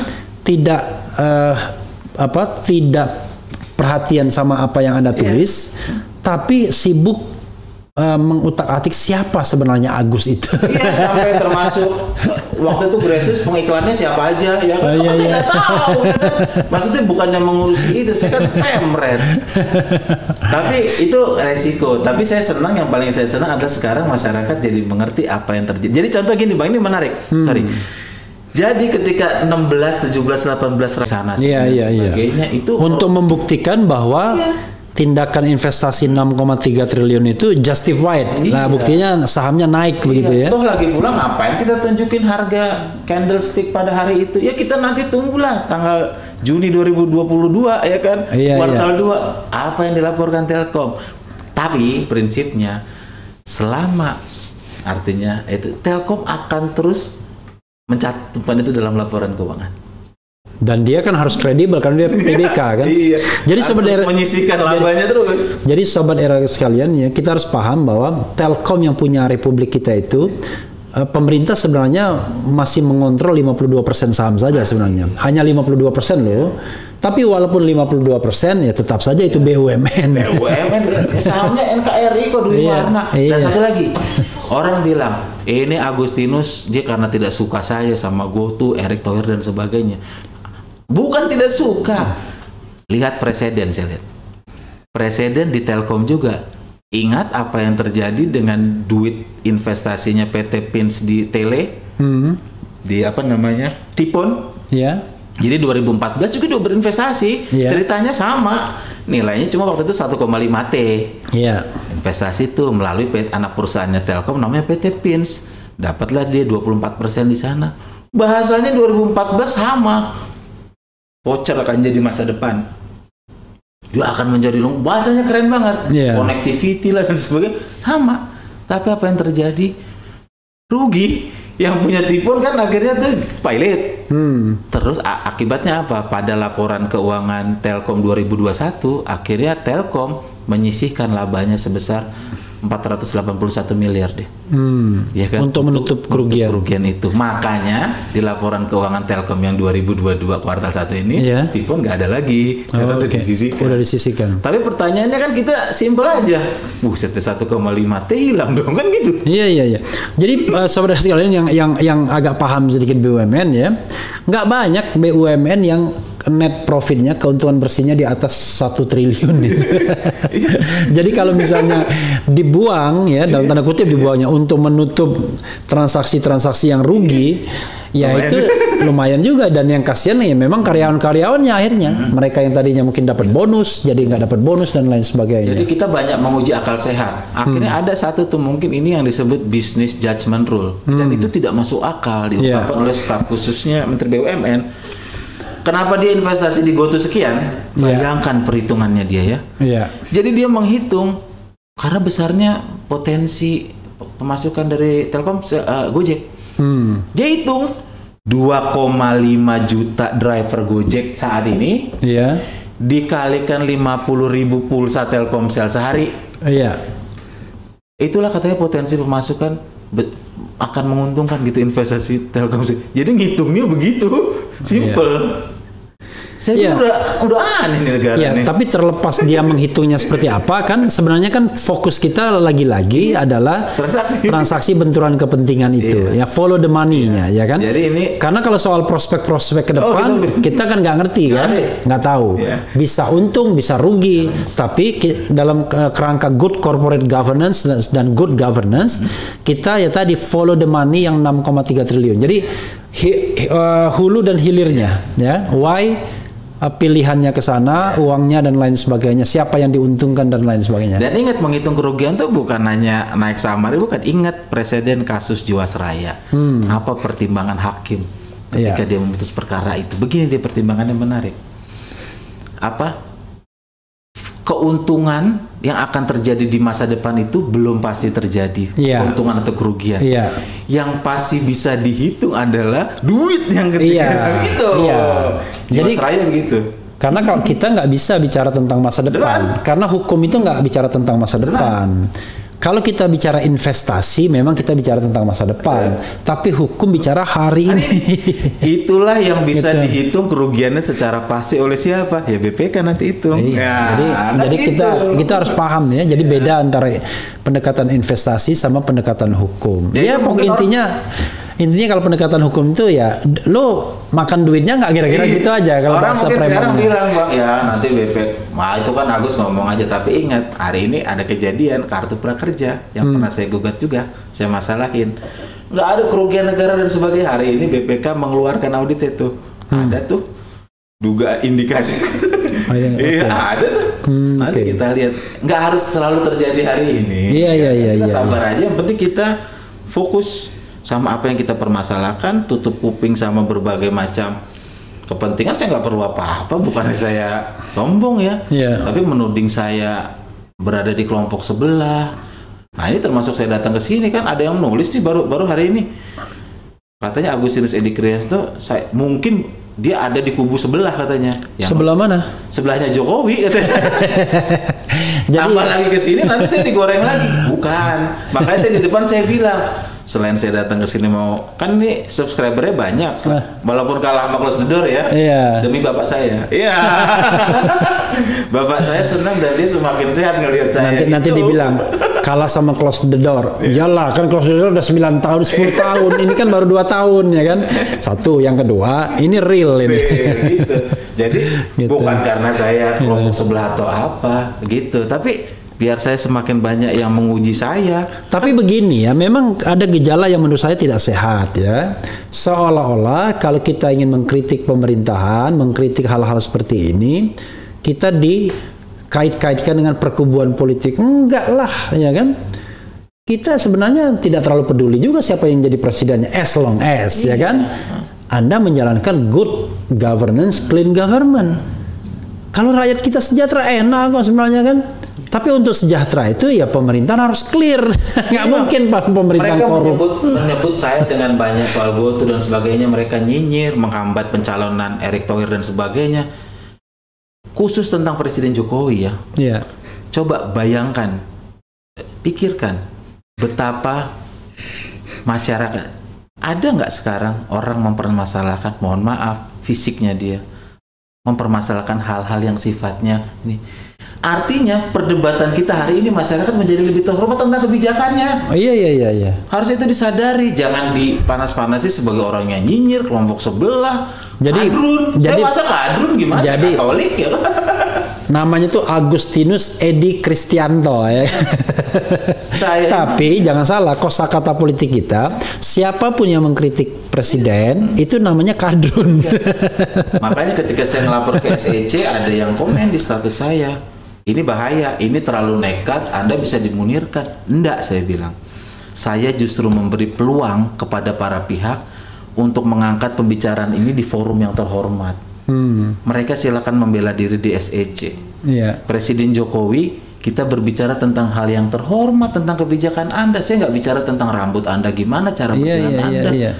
tidak tidak perhatian sama apa yang Anda tulis, tapi sibuk mengutak-atik siapa sebenarnya Agus itu.
Iya, sampai termasuk waktu itu Gracious pengiklannya siapa aja, ya kan? Saya nggak tahu. Maksudnya bukannya mengurusi itu, saya kan pemret. Tapi itu resiko. Tapi saya senang, yang paling saya senang adalah sekarang masyarakat jadi mengerti apa yang terjadi. Jadi contoh gini, Bang, ini menarik. Jadi ketika 16, 17, 18 sana sebagainya itu
untuk membuktikan bahwa tindakan investasi 6,3 triliun itu justified. Nah, buktinya sahamnya naik begitu ya.
Toh lagi pula ngapain kita tunjukin harga candlestick pada hari itu? Ya kita nanti tunggulah tanggal Juni 2022 ya kan. Kuartal 2 apa yang dilaporkan Telkom. Tapi prinsipnya selama artinya itu Telkom akan terus mencatatkan itu dalam laporan keuangan.
Dan dia kan harus kredibel karena dia PBK kan. Jadi sobat era
menyisihkan labanya terus.
Jadi sobat era sekalian ya, kita harus paham bahwa Telkom yang punya Republik kita itu pemerintah sebenarnya masih mengontrol 52% saham saja sebenarnya. Hanya 52% loh. Tapi walaupun 52% ya tetap saja itu BUMN.
BUMN sahamnya NKRI kok Dwi Warna. Dan satu lagi, orang bilang ini Agustinus dia karena tidak suka saya sama GoTo, Erick Thohir dan sebagainya. Bukan tidak suka. Lihat presiden, saya lihat. Presiden di Telkom juga. Ingat apa yang terjadi dengan duit investasinya PT Pins di Tele? Di Tipon? Jadi 2014 juga dia berinvestasi. Ceritanya sama. Nilainya cuma waktu itu 1,5 T. Investasi itu melalui anak perusahaannya Telkom namanya PT Pins. Dapatlah dia 24% di sana. Bahasanya 2014 sama. Voucher akan jadi masa depan. Dia akan menjadi bahasanya keren banget. Connectivity lah dan sebagainya. Sama. Tapi apa yang terjadi? Rugi. Yang punya Tipon kan akhirnya tuh pilot. Terus akibatnya apa? Pada laporan keuangan Telkom 2021, akhirnya Telkom menyisihkan labanya sebesar 481 miliar deh. Ya kan?
Untuk menutup kerugian
itu. Makanya di laporan keuangan Telkom yang 2022 kuartal 1 ini, Tipon nggak ada lagi karena udah disisihkan. Tapi pertanyaannya kan kita simpel aja. Buset, 1,5 T hilang dong kan gitu.
Iya. Jadi saudara sekalian yang agak paham sedikit BUMN ya, nggak banyak BUMN yang net profitnya, keuntungan bersihnya di atas 1 triliun gitu. Jadi kalau misalnya dibuang ya, dalam tanda kutip dibuangnya untuk menutup transaksi-transaksi yang rugi, ya itu lumayan juga. Dan yang kasihan ya memang karyawan-karyawannya akhirnya. Mereka yang tadinya mungkin dapat bonus jadi nggak dapat bonus dan lain sebagainya.
Jadi kita banyak menguji akal sehat. Akhirnya ada satu tuh mungkin ini yang disebut business judgment rule. Dan itu tidak masuk akal diungkapkan oleh staf khususnya Menteri BUMN. Kenapa dia investasi di GoTo sekian? Bayangkan perhitungannya dia ya. Jadi dia menghitung karena besarnya potensi pemasukan dari Telkom Gojek. Dia hitung 2,5 juta driver Gojek saat ini. Dikalikan 50.000 pulsa Telkomsel sehari. Itulah katanya potensi pemasukan akan menguntungkan gitu investasi Telkomsel. Jadi ngitungnya begitu, simple. Saya udah aneh nih negara
ya,
nih.
tapi terlepas dia menghitungnya seperti apa kan, sebenarnya kan fokus kita lagi-lagi adalah transaksi benturan kepentingan itu, ya follow the money-nya, ya kan.
Jadi ini
karena kalau soal prospek-prospek ke depan kita kan nggak ngerti kan, nggak tahu, bisa untung bisa rugi, tapi dalam kerangka good corporate governance dan good governance kita ya tadi follow the money yang 6,3 triliun. Jadi hulu dan hilirnya, ya why pilihannya ke sana, uangnya dan lain sebagainya, siapa yang diuntungkan dan lain sebagainya.
Dan ingat, menghitung kerugian tuh bukan hanya naik samar, bukan. Ingat presiden kasus Jiwasraya. Apa pertimbangan hakim ketika dia memutus perkara itu? Begini dia pertimbangannya menarik. Apa? Keuntungan yang akan terjadi di masa depan itu belum pasti terjadi. Keuntungan atau kerugian. Yang pasti bisa dihitung adalah duit yang ketika itu. Jadi begitu. Karena kalau kita nggak bisa bicara tentang masa depan, karena hukum itu nggak bicara tentang masa depan. Kalau kita bicara investasi, memang kita bicara tentang masa depan. Tapi hukum bicara hari ini. Itulah yang bisa dihitung kerugiannya secara pasti oleh siapa? Ya BPK nanti hitung.
Jadi kita harus paham ya. Jadi beda antara pendekatan investasi sama pendekatan hukum. Ya pokoknya intinya kalau pendekatan hukum itu ya lo makan duitnya nggak kira-kira gitu aja kalau
orang
bahasa
mungkin sekarang
premannya.
bilang Bang, ya nanti itu kan Agus ngomong aja, tapi ingat hari ini ada kejadian kartu prakerja yang pernah saya gugat juga, saya masalahin, nggak ada kerugian negara dan sebagainya. Hari ini BPK mengeluarkan audit itu ada tuh duga indikasi. Ada tuh. Nanti kita lihat, nggak harus selalu terjadi hari ini. Kita sabar aja, yang penting kita fokus sama apa yang kita permasalahkan, tutup kuping sama berbagai macam kepentingan. Saya nggak perlu apa-apa, bukannya saya sombong ya, tapi menuding saya berada di kelompok sebelah. Nah ini termasuk saya datang ke sini kan, ada yang nulis nih baru hari ini, katanya Agustinus Edi Krianto mungkin dia ada di kubu sebelah katanya.
Sebelah mana?
Sebelahnya Jokowi katanya. Tambah lagi ke sini nanti saya digoreng lagi. Bukan. Makanya saya di depan saya bilang, selain saya datang ke sini mau, kan nih subscribernya banyak, walaupun kalah sama close the door ya, demi bapak saya. Bapak saya senang dan dia semakin sehat ngelihat saya.
Nanti dibilang kalah sama close the door. Iyalah kan close the door udah 9 tahun, 10 tahun. Ini kan baru 2 tahun ya kan. Satu, yang kedua, ini real ini.
Gitu. Jadi bukan karena saya kelompok sebelah atau apa gitu, tapi biar saya semakin banyak yang menguji saya.
Tapi begini ya, memang ada gejala yang menurut saya tidak sehat ya. Seolah-olah kalau kita ingin mengkritik pemerintahan, mengkritik hal-hal seperti ini, kita dikait-kaitkan dengan perkubuan politik. Enggak lah, ya kan? Kita sebenarnya tidak terlalu peduli juga siapa yang jadi presidennya, as long as, ya kan? Anda menjalankan good governance, clean government. Kalau rakyat kita sejahtera enak kok sebenarnya kan. Tapi untuk sejahtera itu ya pemerintahan harus clear. Nggak mungkin pemerintahan korup.
Mereka menyebut saya dengan banyak soal GoTo dan sebagainya. Mereka nyinyir, menghambat pencalonan Erick Thohir dan sebagainya. Khusus tentang Presiden Jokowi ya. Coba bayangkan, pikirkan betapa masyarakat. Ada nggak sekarang orang mempermasalahkan, mohon maaf, fisiknya dia, mempermasalahkan hal-hal yang sifatnya ini. Artinya perdebatan kita hari ini masyarakat menjadi lebih terhormat tentang kebijakannya.
Iya.
Harus itu disadari, jangan dipanas-panasi sebagai orang yang nyinyir kelompok sebelah. Kadrun. Saya masa kadrun gimana? Jadi Katolik ya.
Namanya tuh Agustinus Edi Krianto ya. Tapi jangan salah, kosakata politik kita, siapapun yang mengkritik presiden itu namanya kadrun.
Makanya ketika saya ngelapor ke SEC, ada yang komen di status saya, ini bahaya, ini terlalu nekat, Anda bisa dimunirkan. Enggak, saya bilang. Saya justru memberi peluang kepada para pihak untuk mengangkat pembicaraan ini di forum yang terhormat. Mereka silakan membela diri di SEC. Presiden Jokowi, kita berbicara tentang hal yang terhormat, tentang kebijakan Anda. Saya nggak bicara tentang rambut Anda gimana, cara berjalan Anda.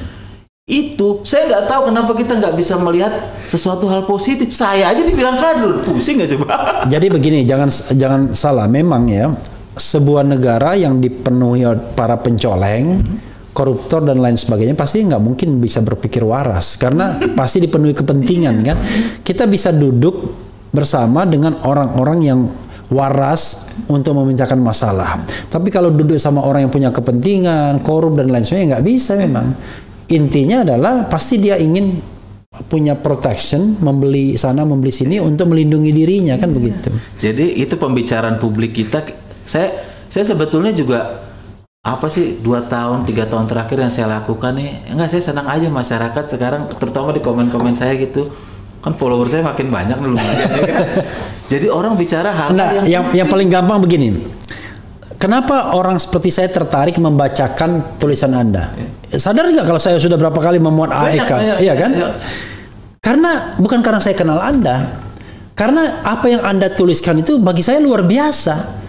Itu saya nggak tahu kenapa kita nggak bisa melihat sesuatu hal positif. Saya aja dibilang kadrun, pusing nggak coba.
Jadi begini, jangan salah, memang ya, sebuah negara yang dipenuhi para pencoleng, koruptor dan lain sebagainya, pasti nggak mungkin bisa berpikir waras karena pasti dipenuhi kepentingan kan. Kita bisa duduk bersama dengan orang-orang yang waras untuk memecahkan masalah. Tapi kalau duduk sama orang yang punya kepentingan, korup dan lain sebagainya, nggak bisa memang. Intinya adalah pasti dia ingin punya protection, membeli sana, membeli sini untuk melindungi dirinya kan begitu.
Jadi itu pembicaraan publik kita. Saya sebetulnya juga apa sih 2 tahun 3 tahun terakhir yang saya lakukan nih, enggak, saya senang aja masyarakat sekarang, terutama di komen-komen saya gitu. Kan follower saya makin banyak nih lumayan ya kan. Jadi orang bicara hal
yang paling gampang begini. Kenapa orang seperti saya tertarik membacakan tulisan Anda? Sadar nggak kalau saya sudah berapa kali memuat AEK? Iya kan? Karena bukan karena saya kenal Anda. Karena apa yang Anda tuliskan itu bagi saya luar biasa.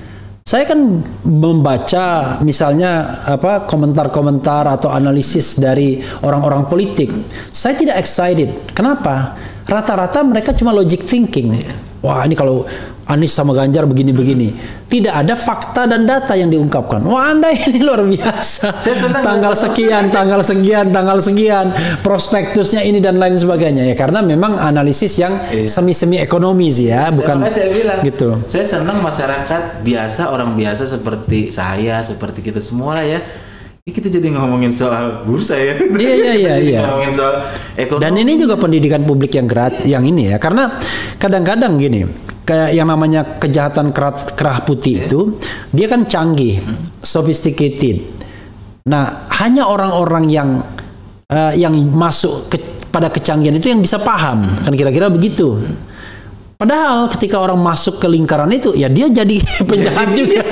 Saya kan membaca misalnya komentar-komentar atau analisis dari orang-orang politik. Saya tidak excited. Kenapa? Rata-rata mereka cuma logic thinking. Wah, ini kalau Anies sama Ganjar begini-begini. Tidak ada fakta dan data yang diungkapkan. Wah, Anda ini luar biasa. Tanggal sekian, prospektusnya ini dan lain sebagainya. Ya, karena memang analisis yang semi-semi ekonomi sih ya, bukan
saya bilang, gitu. Saya senang masyarakat biasa, orang biasa seperti saya, seperti kita semua lah ya. Kita jadi ngomongin soal bursa ya.
Iya.
Ngomongin soal ekonomi.
Dan ini juga pendidikan publik yang yang ini ya. Karena kadang-kadang gini, kayak yang namanya kejahatan kerah putih itu, dia kan canggih, sophisticated. Nah, hanya orang-orang yang masuk pada kecanggihan itu yang bisa paham, kan kira-kira begitu. Padahal ketika orang masuk ke lingkaran itu, ya dia jadi penjahat juga.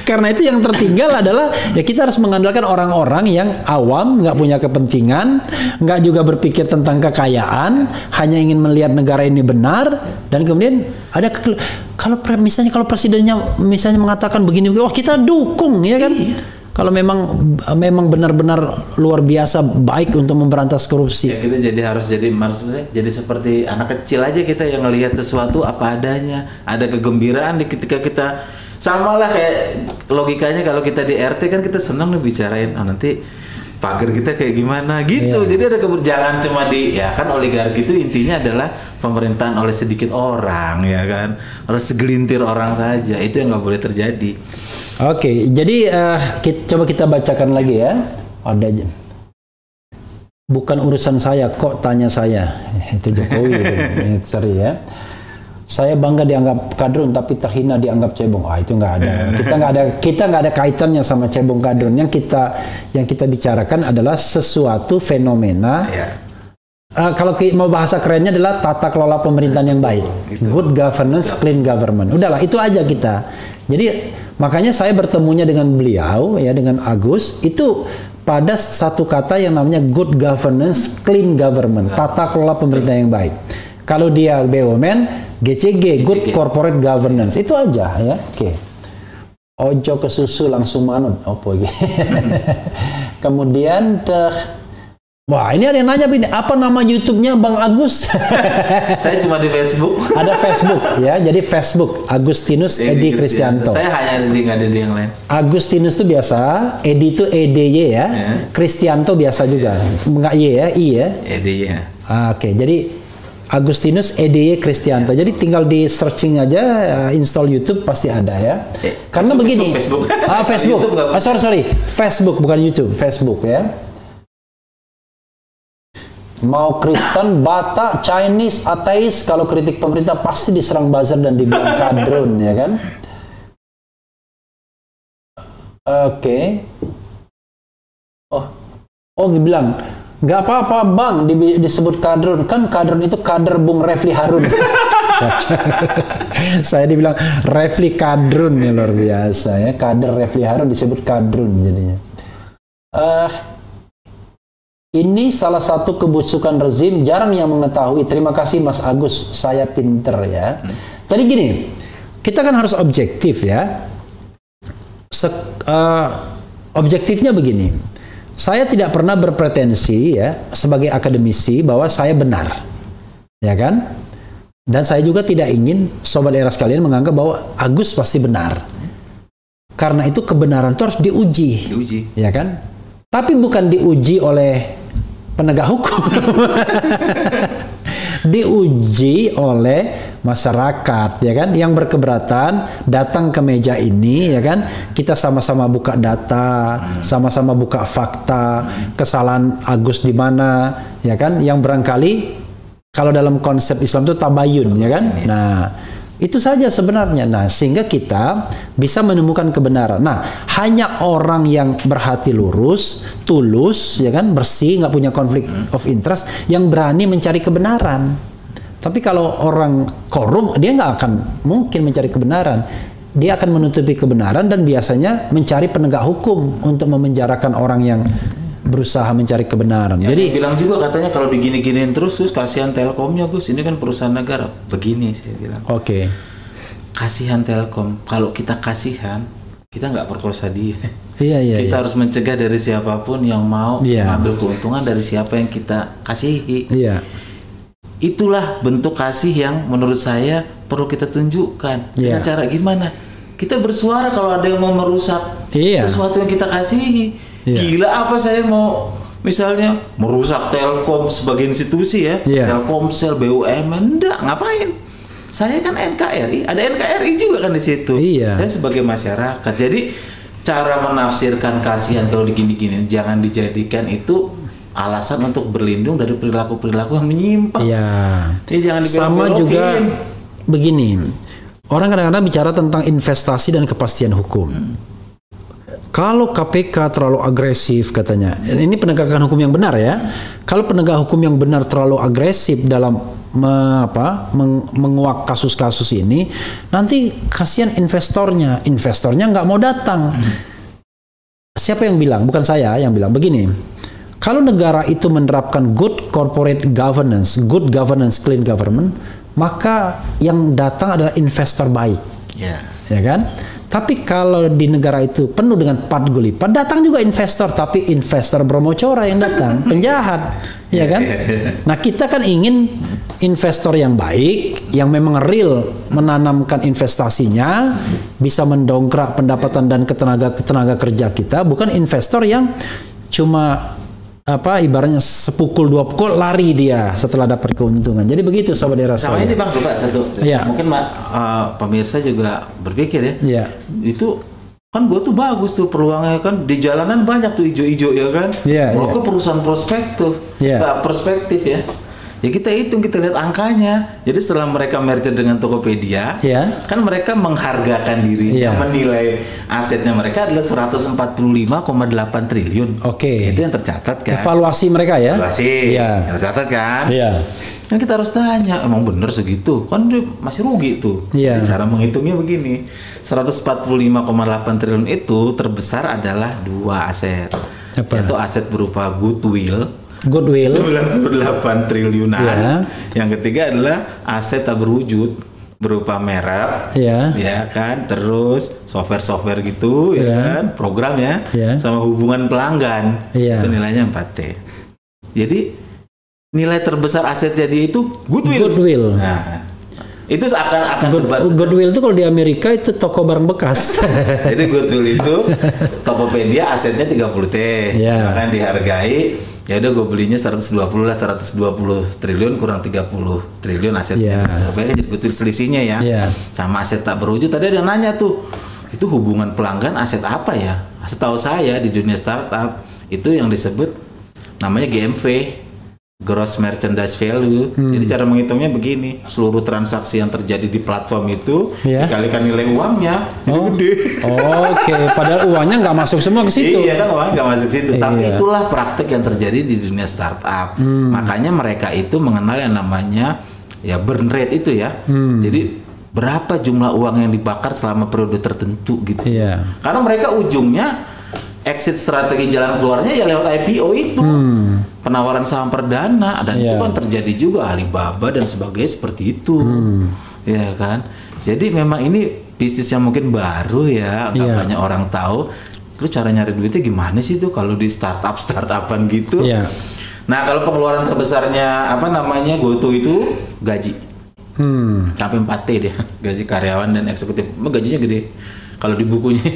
Karena itu yang tertinggal adalah ya kita harus mengandalkan orang-orang yang awam, nggak punya kepentingan, nggak juga berpikir tentang kekayaan, hanya ingin melihat negara ini benar, dan kemudian ada misalnya kalau presidennya misalnya mengatakan begini, oh kita dukung ya kan. Kalau memang benar-benar luar biasa baik untuk memberantas korupsi.
Ya, kita maksudnya jadi seperti anak kecil aja, kita yang ngelihat sesuatu apa adanya. Ada kegembiraan ketika kita sama lah kayak logikanya kalau kita di RT kan kita senang nih bicarain nanti pagar kita kayak gimana gitu. Jadi ada jangan cuma kan oligarki itu intinya adalah pemerintahan oleh sedikit orang ya kan, oleh segelintir orang saja. Itu yang nggak boleh terjadi.
Oke, jadi coba kita bacakan lagi ya. Ada bukan urusan saya kok tanya saya. Itu Jokowi itu. Sorry ya. Saya bangga dianggap kadrun tapi terhina dianggap cebong. Itu nggak ada. Kita nggak ada kaitannya sama cebong kadrun. Yang kita bicarakan adalah sesuatu fenomena. Kalau mau bahasa kerennya adalah tata kelola pemerintahan yang baik. Good governance, clean government. Udahlah, itu aja kita. Jadi makanya saya bertemunya dengan beliau ya, dengan Agus itu pada satu kata yang namanya good governance, clean government, tata kelola pemerintahan yang baik. Kalau dia BUMN, GCG, good corporate governance, itu aja ya. Oke. Ojo ke susu langsung manut. Kemudian wah, ini ada yang nanya apa nama YouTube-nya Bang Agus?
Saya cuma di Facebook.
Ada Facebook ya, jadi Facebook Agustinus Edi Kristianto.
Saya hanya nggak ada di yang lain.
Agustinus itu biasa, Edi itu EDY ya, Kristianto biasa juga, nggak Y ya, I ya.
EDY.
Oke, jadi Agustinus EDY Kristianto. Jadi tinggal di searching aja, install YouTube pasti ada ya. Karena begini.
Facebook.
Facebook. Sorry, Facebook bukan YouTube, Facebook ya. Mau Kristen, Batak, Chinese, ateis, kalau kritik pemerintah pasti diserang buzzer dan dibilang kadrun, ya kan? Oke. Oh, dibilang nggak apa-apa bang disebut kadrun, kan kadrun itu kader Bung Refli Harun. Saya dibilang Refli kadrun ya, luar biasa ya, kader Refli Harun disebut kadrun jadinya. Ini salah satu kebusukan rezim, jarang yang mengetahui. Terima kasih Mas Agus, saya pinter ya. Jadi gini, kita kan harus objektif ya. Objektifnya begini, saya tidak pernah berpretensi ya sebagai akademisi bahwa saya benar, ya kan? Dan saya juga tidak ingin sobat era sekalian menganggap bahwa Agus pasti benar. Karena itu kebenaran itu harus diuji. Ya kan? Tapi bukan diuji oleh penegak hukum. Diuji oleh masyarakat, ya kan, yang berkeberatan datang ke meja ini, ya kan, kita sama-sama buka data, sama-sama buka fakta, kesalahan Agus di mana, ya kan, yang barangkali kalau dalam konsep Islam itu tabayun, ya kan. Nah, itu saja sebenarnya. Nah, sehingga kita bisa menemukan kebenaran. Nah, hanya orang yang berhati lurus, tulus, ya kan, bersih, nggak punya konflik of interest, yang berani mencari kebenaran. Tapi kalau orang korup, dia nggak akan mungkin mencari kebenaran. Dia akan menutupi kebenaran dan biasanya mencari penegak hukum untuk memenjarakan orang yang berusaha mencari kebenaran.
Ya,
jadi
bilang juga katanya kalau digini-giniin terus kasihan Telkomnya, Gus. Ini kan perusahaan negara. Begini saya bilang.
Oke.
Kasihan Telkom. Kalau kita kasihan, kita nggak perkosa dia.
Iya.
Kita harus mencegah dari siapapun yang mau mengambil keuntungan dari siapa yang kita kasihi.
Iya.
Itulah bentuk kasih yang menurut saya perlu kita tunjukkan. Dengan cara gimana? Kita bersuara kalau ada yang mau merusak sesuatu yang kita kasihi. Gila apa saya mau misalnya merusak Telkom sebagai institusi ya, Telkomsel, BUMN, enggak, ngapain? Saya kan NKRI, ada NKRI juga kan di situ. Saya sebagai masyarakat. Jadi cara menafsirkan kasihan kalau digini-gini jangan dijadikan itu alasan untuk berlindung dari perilaku-perilaku yang menyimpang. Jangan
sama juga begini. Orang kadang-kadang bicara tentang investasi dan kepastian hukum. Kalau KPK terlalu agresif katanya, ini penegakan hukum yang benar ya. Kalau penegak hukum yang benar terlalu agresif dalam menguak kasus-kasus ini, nanti kasihan investornya nggak mau datang. Siapa yang bilang? Bukan saya yang bilang. Begini, kalau negara itu menerapkan good corporate governance, good governance, clean government, maka yang datang adalah investor baik, ya kan? Tapi kalau di negara itu penuh dengan pat gulipat, datang juga investor, tapi investor bromocora yang datang, penjahat, ya kan? Nah, kita kan ingin investor yang baik, yang memang real menanamkan investasinya, bisa mendongkrak pendapatan dan ketenaga kerja kita, bukan investor yang cuma ibaratnya sepukul dua pukul lari dia setelah dapat keuntungan. Jadi begitu sobat era.
Sama ini Bang, coba satu. Mungkin pemirsa juga berpikir ya. Itu kan gue tuh bagus tuh peluangnya kan di jalanan banyak tuh ijo-ijo ya kan. Mereka perusahaan perspektif ya. Ya kita hitung, kita lihat angkanya. Jadi setelah mereka merger dengan Tokopedia, kan mereka menghargakan dirinya, menilai asetnya mereka adalah 145,8 triliun. Itu yang tercatat kan.
Evaluasi mereka ya.
Yang tercatat kan. Kan kita harus tanya, emang bener segitu? Kan dia masih rugi tuh. Cara menghitungnya begini. 145,8 triliun itu terbesar adalah dua aset. Yaitu aset berupa goodwill 98 triliunan. Yang ketiga adalah aset tak berwujud berupa merek, ya kan, terus software gitu, ya kan, program sama hubungan pelanggan, itu nilainya 4T. Jadi nilai terbesar aset jadi itu goodwill. Nah, itu akan
goodwill itu kalau di Amerika itu toko barang bekas.
Jadi goodwill itu Tokopedia asetnya 30T, kan dihargai. Ya udah gue belinya 120 triliun kurang 30 triliun asetnya. Jadi goodwill selisihnya sama aset tak berwujud. Tadi ada yang nanya tuh, itu hubungan pelanggan aset apa ya? Setahu saya di dunia startup itu yang disebut namanya GMV, Gross Merchandise Value. Jadi cara menghitungnya begini, seluruh transaksi yang terjadi di platform itu dikalikan nilai uangnya, jadi gede.
Padahal uangnya nggak masuk semua ke situ.
Iya kan, uangnya nggak masuk situ. Tapi itulah praktek yang terjadi di dunia startup. Makanya mereka itu mengenal yang namanya burn rate itu ya. Jadi berapa jumlah uang yang dibakar selama periode tertentu gitu. Karena mereka ujungnya exit strategi jalan keluarnya lewat IPO itu. Penawaran saham perdana, dan itu kan terjadi juga Alibaba dan sebagainya seperti itu. Ya kan? Jadi memang ini bisnis yang mungkin baru ya, nggak banyak orang tahu. Lu cara nyari duitnya gimana sih tuh kalau di startup-startupan gitu? Nah, kalau pengeluaran terbesarnya GoTo itu gaji. Sampai 4T deh, gaji karyawan dan eksekutif. Gajinya gede. Kalau di bukunya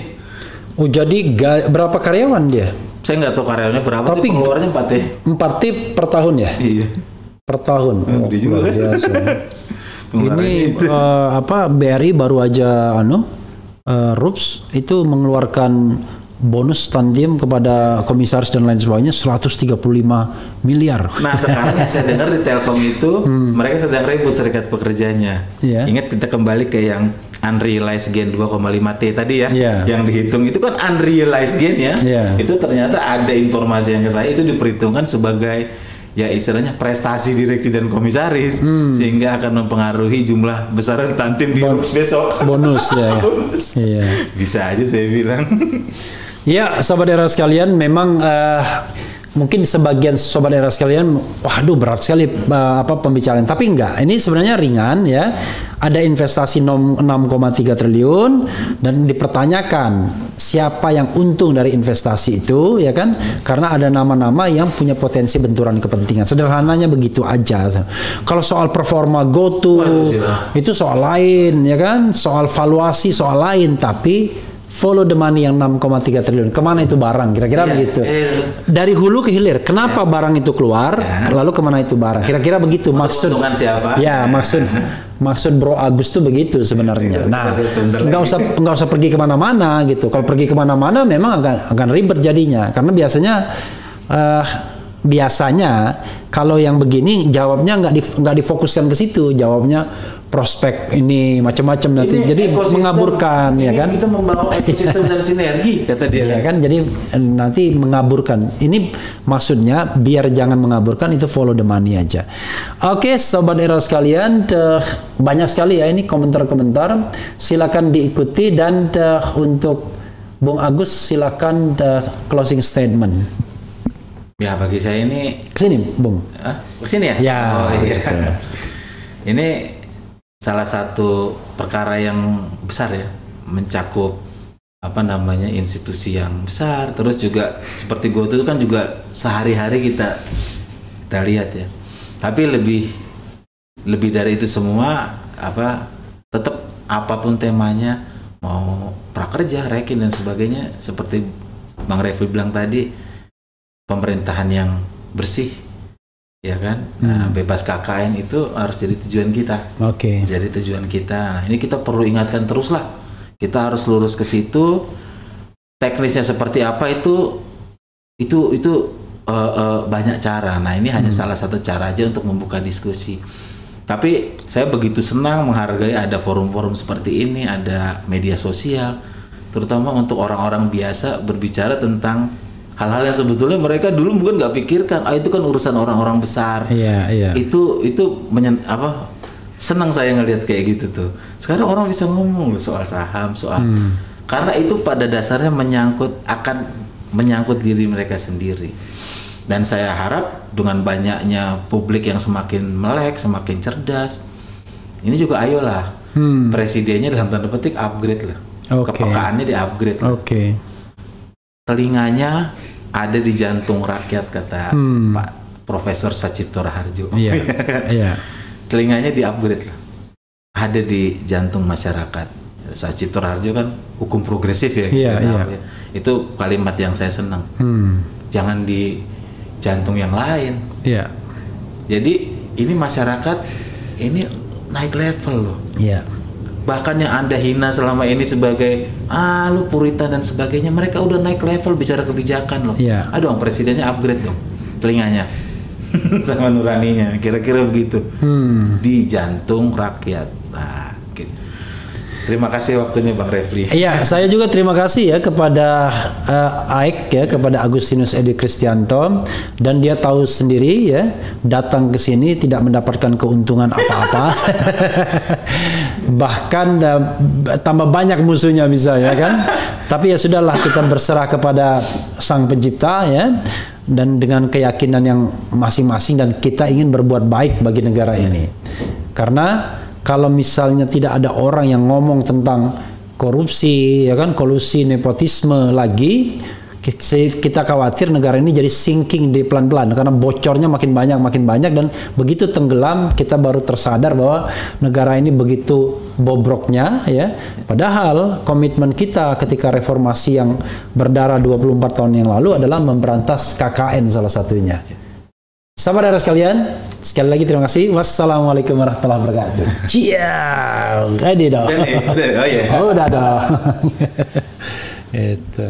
Oh jadi berapa karyawan dia?
Saya nggak tahu karyawannya berapa,
tapi
pengeluarannya 4 ya.
4 tip per tahun ya?
Iya.
Per tahun. Oh,
juga kan?
Ini BRI baru aja RUPS itu mengeluarkan bonus tantium kepada komisaris dan lain sebagainya 135 miliar.
Nah sekarang yang saya dengar di Telkom itu mereka sedang ribut serikat pekerjanya. Ingat kita kembali ke yang unrealized gain 2,5T tadi ya, yang dihitung itu kan unrealized gain ya. Itu ternyata ada informasi yang ke saya itu diperhitungkan sebagai ya istilahnya prestasi direksi dan komisaris sehingga akan mempengaruhi jumlah besaran tantim di besok.
Bonus ya.
Bisa aja saya bilang.
Ya, sobat era sekalian, memang mungkin sebagian sobat era sekalian, waduh berat sekali pembicaraan. Tapi enggak, ini sebenarnya ringan ya. Ada investasi 6,3 triliun dan dipertanyakan siapa yang untung dari investasi itu, ya kan? Karena ada nama-nama yang punya potensi benturan kepentingan. Sederhananya begitu aja. Kalau soal performa GoTo itu soal lain, ya kan? Soal valuasi soal lain, tapi follow the money yang 6,3 triliun. Kemana itu barang? Kira-kira begitu. Dari hulu ke hilir. Kenapa barang itu keluar? Lalu kemana itu barang? Kira-kira begitu. Maksud
siapa?
Ya, maksud Bro Agus tuh begitu sebenarnya. Nah, nggak usah pergi kemana-mana gitu. Kalau pergi kemana-mana memang akan ribet jadinya. Karena biasanya kalau yang begini jawabnya nggak difokuskan ke situ. Jawabnya prospek ini macam-macam nanti, jadi mengaburkan ya kan.
Kita membangun ekosistem dan sinergi kata dia
ya kan, jadi nanti mengaburkan. Ini maksudnya biar jangan mengaburkan, itu follow the money aja. Oke, sobat era sekalian, banyak sekali ya ini komentar-komentar, silakan diikuti dan untuk Bung Agus silakan closing statement.
Ya bagi saya ini
kesini Bung.
Kesini ya?
Ya.
Oh, iya. Ini salah satu perkara yang besar ya, mencakup institusi yang besar, terus juga seperti GoTo itu kan juga sehari-hari kita lihat ya. Tapi lebih dari itu semua tetap apapun temanya, mau prakerja, rekin dan sebagainya, seperti Bang Refli bilang tadi, pemerintahan yang bersih, ya kan, bebas KKN itu harus jadi tujuan kita. Jadi tujuan kita. Nah, ini kita perlu ingatkan terus lah. Kita harus lurus ke situ. Teknisnya seperti apa itu banyak cara. Nah, ini hanya salah satu cara aja untuk membuka diskusi. Tapi saya begitu senang menghargai ada forum-forum seperti ini, ada media sosial, terutama untuk orang-orang biasa berbicara tentang hal-hal yang sebetulnya mereka dulu mungkin nggak pikirkan. Itu kan urusan orang-orang besar. Itu senang saya ngelihat kayak gitu tuh. Sekarang orang bisa ngomong soal saham, karena itu pada dasarnya menyangkut diri mereka sendiri. Dan saya harap dengan banyaknya publik yang semakin melek, semakin cerdas, ini juga ayolah presidennya dalam tanda petik upgrade lah. Kepekaannya di upgrade lah. Telinganya ada di jantung rakyat kata Pak Profesor Sacipto Raharjo. Telinganya di upgrade lah. Ada di jantung masyarakat. Sacipto Raharjo kan hukum progresif ya. Itu kalimat yang saya senang. Jangan di jantung yang lain. Jadi ini masyarakat ini naik level loh. Bahkan yang Anda hina selama ini sebagai lu puritan dan sebagainya, mereka udah naik level bicara kebijakan loh. Aduh, presidennya upgrade dong telinganya sama nuraninya, kira-kira begitu. Di jantung rakyat. Nah, gitu. Terima kasih waktunya Bang Refli.
Iya, saya juga terima kasih ya kepada Aik ya, kepada Agustinus Edi Kristianto, dan dia tahu sendiri ya, datang ke sini tidak mendapatkan keuntungan apa-apa. Bahkan tambah banyak musuhnya bisa ya kan. Tapi ya sudahlah, kita berserah kepada Sang Pencipta ya, dan dengan keyakinan yang masing-masing, dan kita ingin berbuat baik bagi negara ini. Karena kalau misalnya tidak ada orang yang ngomong tentang korupsi, ya kan, kolusi, nepotisme lagi, kita khawatir negara ini jadi sinking di pelan-pelan karena bocornya makin banyak dan begitu tenggelam kita baru tersadar bahwa negara ini begitu bobroknya ya. Padahal komitmen kita ketika reformasi yang berdarah 24 tahun yang lalu adalah memberantas KKN salah satunya. Sahabat daerah sekalian, sekali lagi terima kasih. Wassalamualaikum warahmatullahi wabarakatuh. Ciao. Ready dong.
Oh, yeah.
Udah dong. Itu.